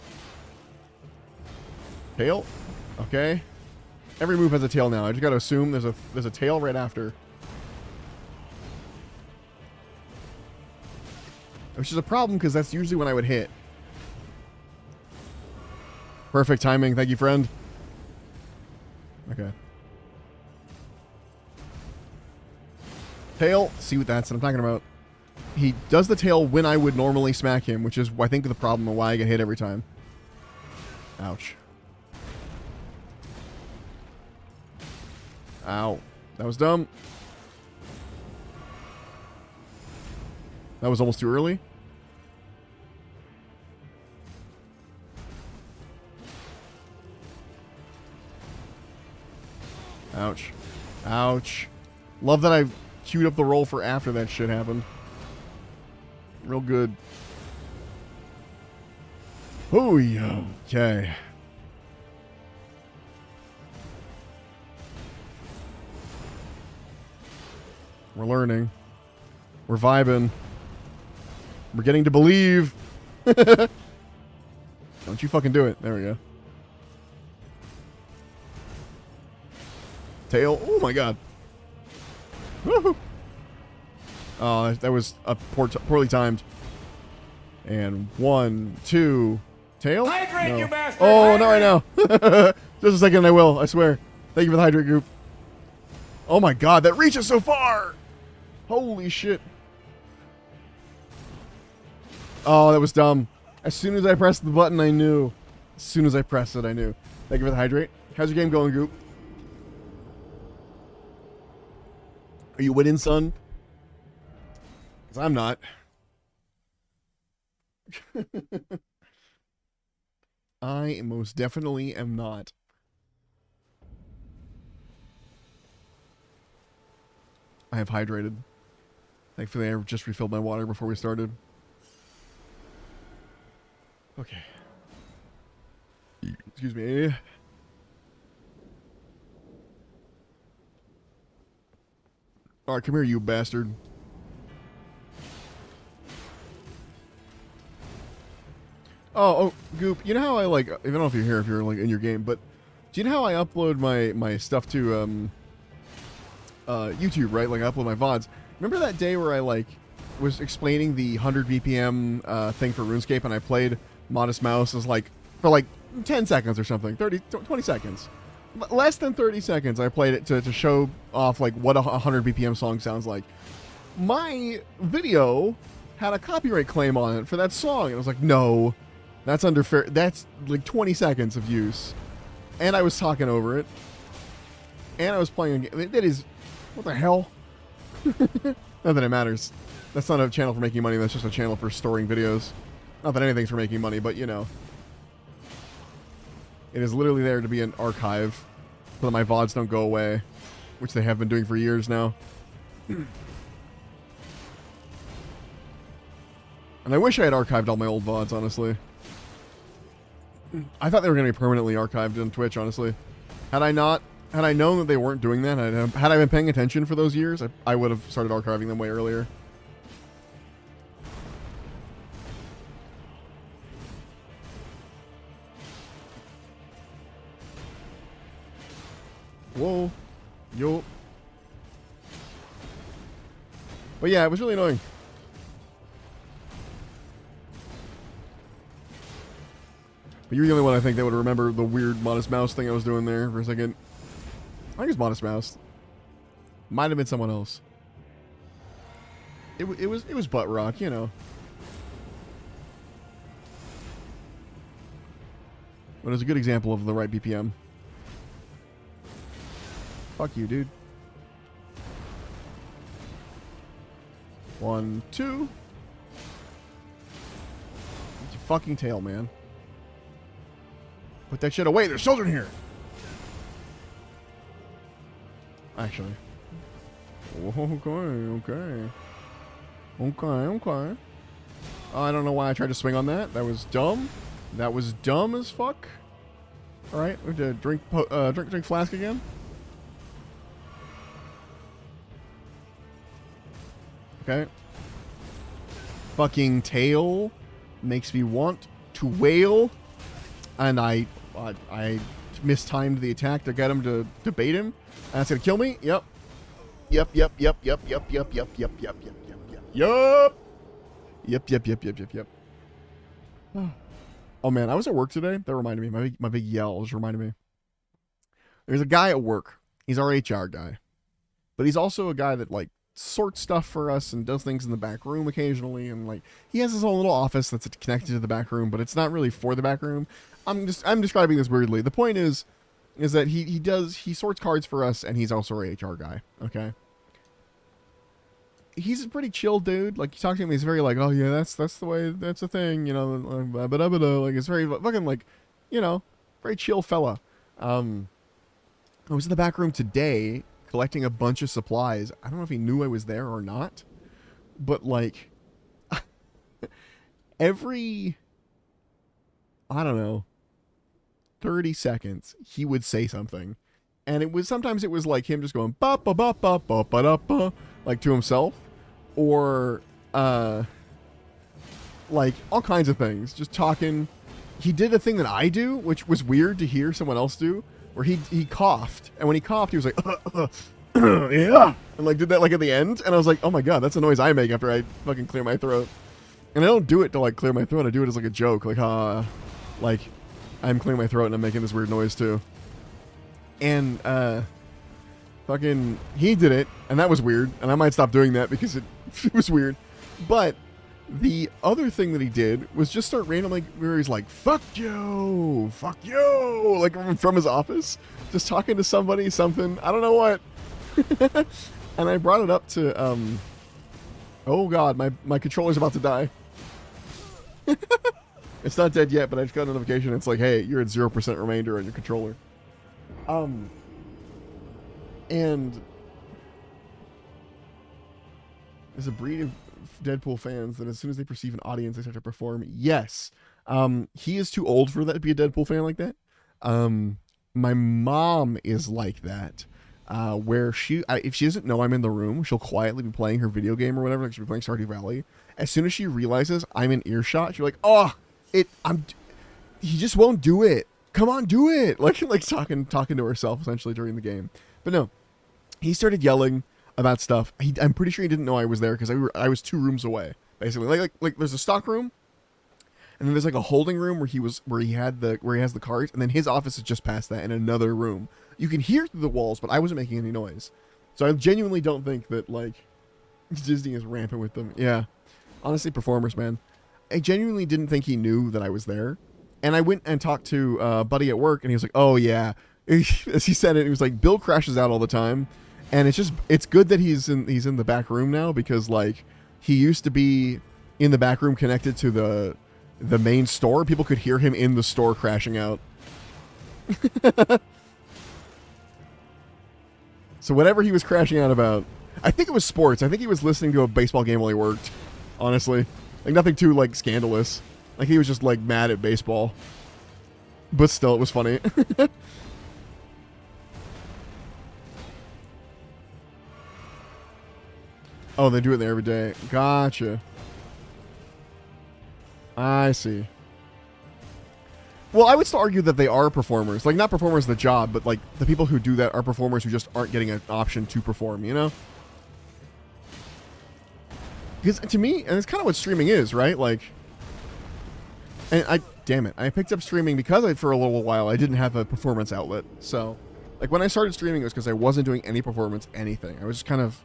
Tail? Okay. Every move has a tail now. I just gotta assume there's a tail right after. Which is a problem because that's usually when I would hit. Perfect timing. Thank you, friend. Okay. Tail. See what that's what I'm talking about. He does the tail when I would normally smack him, which is, I think, the problem of why I get hit every time. Ouch. Ow. That was dumb. That was almost too early. Ouch. Ouch. Love that I queued up the roll for after that shit happened. Real good. Oh, yeah. Okay. We're learning. We're vibing. We're getting to believe. Don't you fucking do it. There we go. Tail. Oh my god. Woohoo. Oh, that was poorly timed. And 1, 2, tail? Hydrate, no. you bastard! Oh, not right now. Just a second, I will. I swear. Thank you for the hydrate group. Oh my god, that reaches so far! Holy shit. Oh, that was dumb. As soon as I pressed the button, I knew. As soon as I pressed it, I knew. Thank you for the hydrate. How's your game going, group? Are you winning, son? Because I'm not. I most definitely am not. I have hydrated. Thankfully, I just refilled my water before we started. Okay. Excuse me. Alright, come here, you bastard. Oh, Goop, you know how I, like, I don't know if you're here, if you're, like, in your game, but do you know how I upload my stuff to, YouTube, right? Like, I upload my VODs. Remember that day where I, like, was explaining the 100 BPM, thing for RuneScape, and I played Modest Mouse as, like, for, like, 10 seconds or something, 20 seconds. Less than 30 seconds I played it to show off, like, what a 100 BPM song sounds like. My video had a copyright claim on it for that song, and I was like, no, that's unfair. That's, like, 20 seconds of use. And I was talking over it. And I was playing a game. That is... What the hell? Not that it matters. That's not a channel for making money. That's just a channel for storing videos. Not that anything's for making money, but, you know. It is literally there to be an archive so that my VODs don't go away, which they have been doing for years now. And I wish I had archived all my old VODs, honestly. I thought they were going to be permanently archived on Twitch, honestly. Had I known that they weren't doing that, had I been paying attention for those years, I would have started archiving them way earlier. Whoa. Yo. But yeah, it was really annoying. But you're the only one I think that would remember the weird Modest Mouse thing I was doing there for a second. I think it's Modest Mouse. Might have been someone else. It was butt rock, you know. But it was a good example of the right BPM. Fuck you, dude. 1, 2. Get your fucking tail, man. Put that shit away. There's children here. Actually. Okay. I don't know why I tried to swing on that. That was dumb. That was dumb as fuck. All right, we have to drink flask again. Okay. Fucking tail makes me want to wail, and I mistimed the attack to get him to bait him. And that's gonna kill me. Yep. Oh man, I was at work today. That reminded me. My big yell just reminded me. There's a guy at work. He's our HR guy, but he's also a guy that like sorts stuff for us and does things in the back room occasionally, and like he has his own little office that's connected to the back room, but it's not really for the back room. I'm describing this weirdly. The point is that he sorts cards for us, and he's also our HR guy. Okay. He's a pretty chill dude. Like, you talk to him, he's very like, oh yeah, that's the way, that's the thing, you know, like it's very fucking like, you know, very chill fella. I was in the back room today collecting a bunch of supplies. I don't know if he knew I was there or not, but like every, I don't know, 30 seconds he would say something, and sometimes it was like him just going ba ba ba ba ba ba da ba, like to himself, or like all kinds of things, just talking. He did a thing that I do, which was weird to hear someone else do, where he coughed, and when he coughed, he was like, yeah, and like did that like at the end, and I was like, oh my god, that's a noise I make after I fucking clear my throat. And I don't do it to like clear my throat. I do it as like a joke, like like I'm clearing my throat and I'm making this weird noise too. And fucking he did it, and that was weird, and I might stop doing that because it was weird. But the other thing that he did was just start randomly where he's like, fuck you, like from his office, just talking to somebody, something, I don't know what. And I brought it up to, oh god, my controller's about to die. It's not dead yet, but I just got a notification. It's like, hey, you're at 0% remainder on your controller. And there's a breed of Deadpool fans that as soon as they perceive an audience, they start to perform. Yes. He is too old for that to be a Deadpool fan like that. My mom is like that. Where if she doesn't know I'm in the room, she'll quietly be playing her video game or whatever. Like she'll be playing Stardew Valley. As soon as she realizes I'm in earshot, she'll be like, oh, he just won't do it. Come on, do it. Like talking to herself essentially during the game. But no, he started yelling about stuff. I'm pretty sure he didn't know I was there because I was 2 rooms away, basically. Like there's a stock room, and then there's like a holding room where he has the cards, and then his office is just past that in another room. You can hear through the walls, but I wasn't making any noise. So I genuinely don't think that like Disney is rampant with them. Yeah, honestly, performers, man. I genuinely didn't think he knew that I was there. And I went and talked to a buddy at work, and he was like, oh yeah. As he said it, he was like, Bill crashes out all the time. And it's good that he's in the back room now, because like he used to be in the back room connected to the main store. People could hear him in the store crashing out. So whatever he was crashing out about, I think it was sports. I think he was listening to a baseball game while he worked. Honestly, like nothing too like scandalous. Like he was just like mad at baseball. But still, it was funny. Oh, they do it there every day. Gotcha. I see. Well, I would still argue that they are performers. Like, not performers the job, but, like, the people who do that are performers who just aren't getting an option to perform, you know? Because, to me, and it's kind of what streaming is, right? Like, and damn it, I picked up streaming because for a little while, I didn't have a performance outlet. So, like, when I started streaming, it was because I wasn't doing any performance, anything. I was just kind of,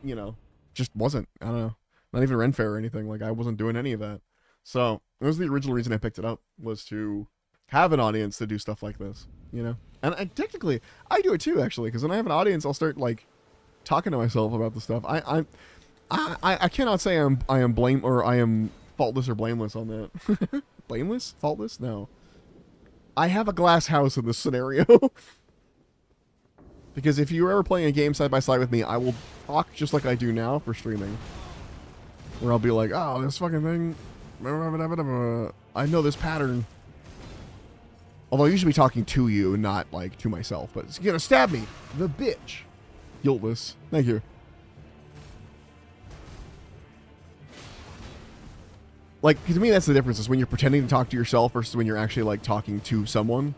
you know, just wasn't. I don't know. Not even Ren Fair or anything. Like, I wasn't doing any of that. So, that was the original reason I picked it up, was to have an audience to do stuff like this, you know? And technically, I do it too, actually, because when I have an audience, I'll start, like, talking to myself about the stuff. I cannot say I am faultless or blameless on that. Blameless? Faultless? No. I have a glass house in this scenario. Because if you're ever playing a game side by side with me, I will talk just like I do now for streaming. Where I'll be like, oh, this fucking thing, I know this pattern. Although I usually be talking to you, not like to myself. But it's gonna stab me, the bitch. Guiltless. Thank you. Like, to me, that's the difference, is when you're pretending to talk to yourself versus when you're actually, like, talking to someone.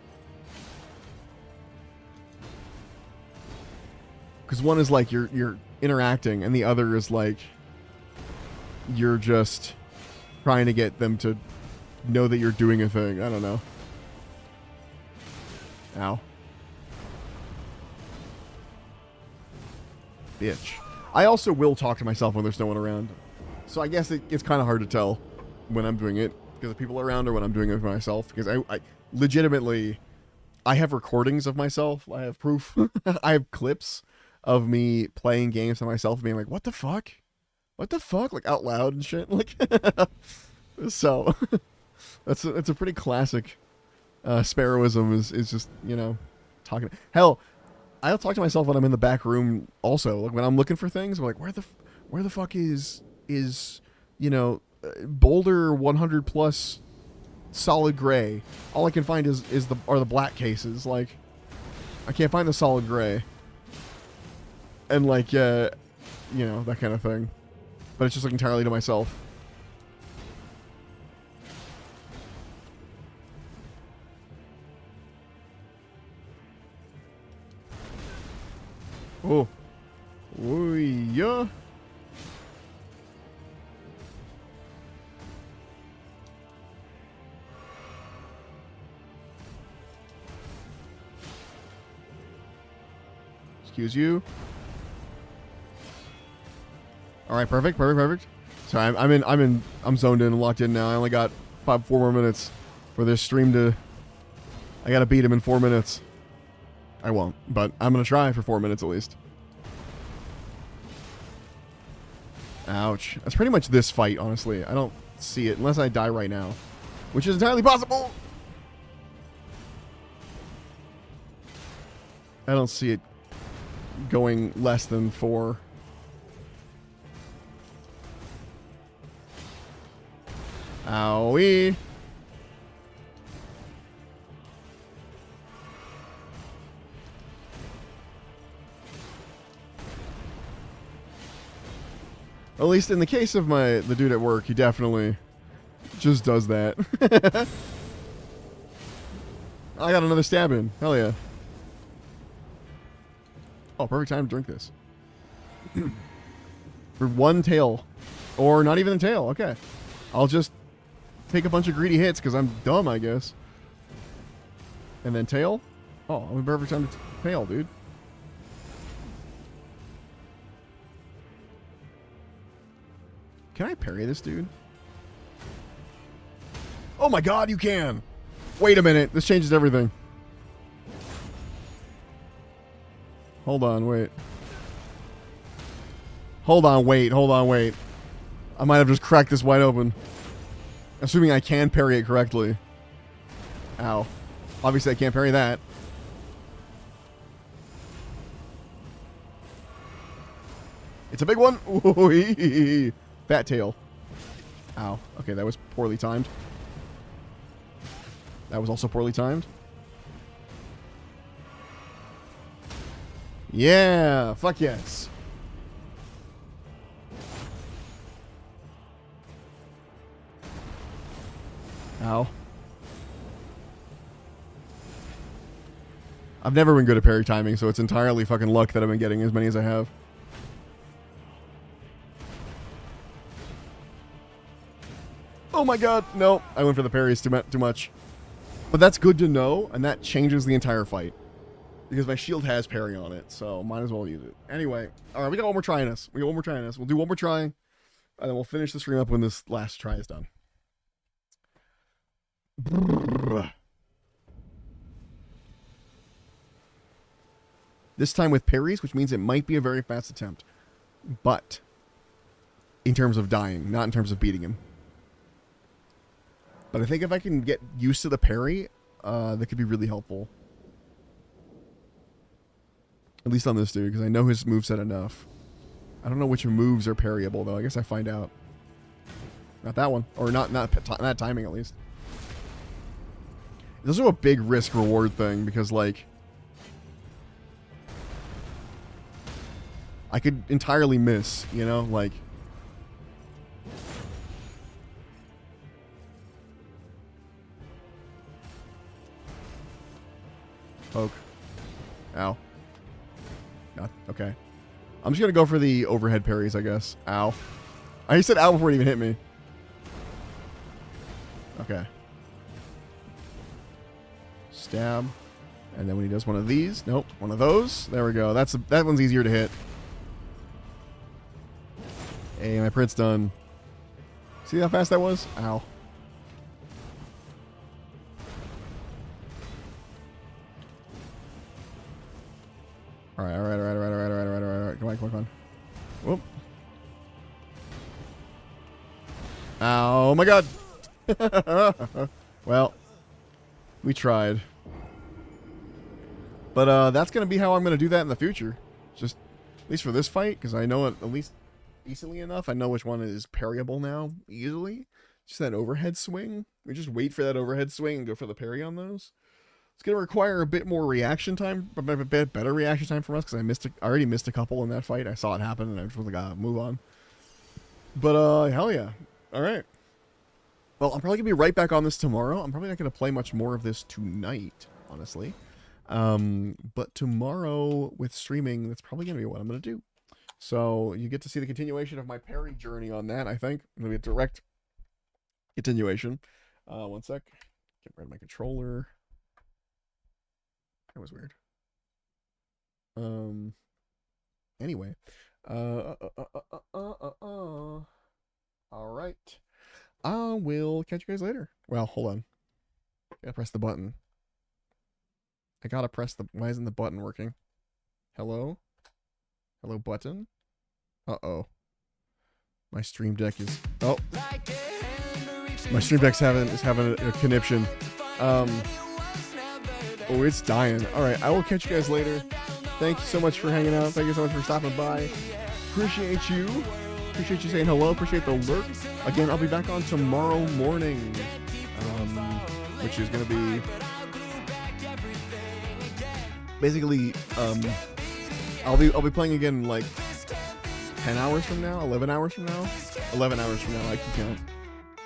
Because one is, like, you're interacting, and the other is, like, you're just trying to get them to know that you're doing a thing. I don't know. Ow. Bitch. I also will talk to myself when there's no one around. So I guess it's kind of hard to tell when I'm doing it because of people around or when I'm doing it for myself. Because I legitimately, I have recordings of myself. I have proof. I have clips of me playing games to myself and being like, what the fuck? What the fuck? Like out loud and shit. Like, so it's a pretty classic Sparrowism is just, you know, talking. Hell, I'll talk to myself when I'm in the back room also. Like when I'm looking for things, I'm like, where the fuck is you know, Boulder 100 plus solid gray? All I can find are the black cases. Like, I can't find the solid gray. And like, you know, that kind of thing. But it's just like entirely to myself. Oh. Oh, yeah. Excuse you. All right, perfect. So I'm zoned in and locked in now. I only got 4 more minutes for this stream to. I gotta beat him in 4 minutes. I won't, but I'm gonna try for 4 minutes at least. Ouch. That's pretty much this fight, honestly. I don't see it unless I die right now, which is entirely possible. I don't see it going less than 4. Owie. At least in the case of the dude at work, he definitely just does that. I got another stab in. Hell yeah. Oh, perfect time to drink this. For 1 tail. Or not even a tail. Okay. I'll just take a bunch of greedy hits because I'm dumb, I guess. And then tail? Oh, I'm a perfect time to tail, dude. Can I parry this dude? Oh my god, you can! Wait a minute, this changes everything. Hold on, wait. Hold on, wait. I might have just cracked this wide open. Assuming I can parry it correctly. Ow. Obviously, I can't parry that. It's a big one. Ooh, fat tail. Ow. Okay, that was poorly timed. That was also poorly timed. Yeah. Fuck yes. Ow. I've never been good at parry timing, so it's entirely fucking luck that I've been getting as many as I have. Oh my god, no. I went for the parries too much. But that's good to know, and that changes the entire fight. Because my shield has parry on it, so might as well use it. Anyway, alright, we got one more try in us. We'll do one more try, and then we'll finish the stream up when this last try is done. This time with parries, which means it might be a very fast attempt. But, in terms of dying, not in terms of beating him. But I think if I can get used to the parry, that could be really helpful. At least on this dude, because I know his moveset enough. I don't know which moves are parryable, though. I guess I find out. Not that one. Or not timing, at least. It's also a big risk-reward thing, because, like... I could entirely miss, you know? Like... Poke. Ow. Not, okay. I'm just gonna go for the overhead parries, I guess. Ow. I said ow before it even hit me. Okay. Stab. And then when he does one of these, nope, one of those. There we go. That one's easier to hit. Hey, my print's done. See how fast that was? Ow. Alright. Come on. Whoop. Ow, oh my god. Well, we tried. But that's going to be how I'm going to do that in the future. Just, at least for this fight, because I know it at least decently enough. I know which one is parryable now, easily. Just that overhead swing. We just wait for that overhead swing and go for the parry on those. It's going to require a bit more reaction time, a bit better reaction time from us, because I already missed a couple in that fight. I saw it happen, and I just was like, move on. But, hell yeah. Alright. Well, I'm probably going to be right back on this tomorrow. I'm probably not going to play much more of this tonight, honestly. But tomorrow, with streaming, that's probably going to be what I'm going to do. So, you get to see the continuation of my parry journey on that, I think. It'll be a direct continuation. One sec. Get rid of my controller. That was weird. Anyway. Alright. I will catch you guys later. Well, hold on. Gotta press the button. I gotta press the... Why isn't the button working? Hello? Hello, button? Uh-oh. My stream deck is... Oh. My stream deck's having a conniption. Oh, it's dying. Alright, I will catch you guys later. Thank you so much for hanging out. Thank you so much for stopping by. Appreciate you. Appreciate you saying hello. Appreciate the lurk. Again, I'll be back on tomorrow morning. Which is going to be... Basically, I'll be playing again like 10 hours from now, 11 hours from now. 11 hours from now, I can count.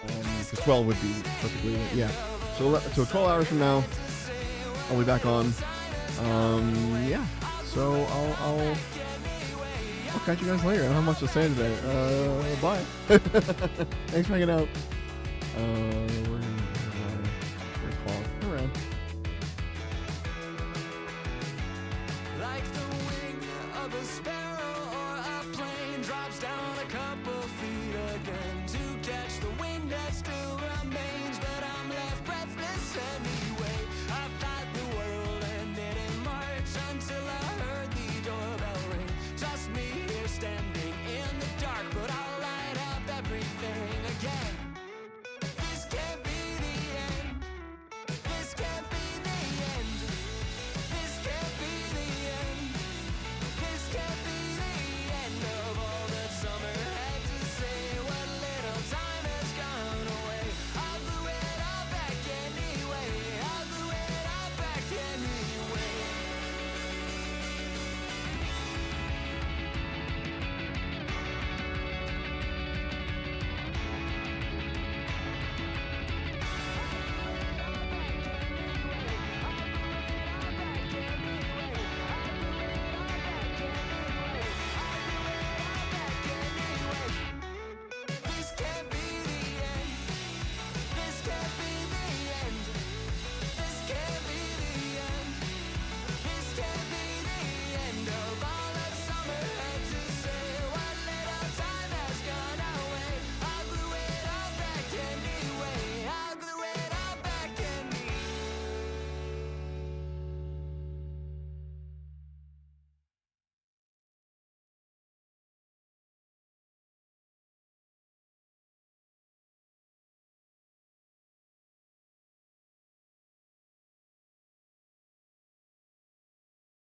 Because 12 would be perfectly... Yeah. So 12 hours from now, I'll be back on. Yeah. So I'll catch you guys later. I don't have much to say today. Bye. Thanks for hanging out. We're gonna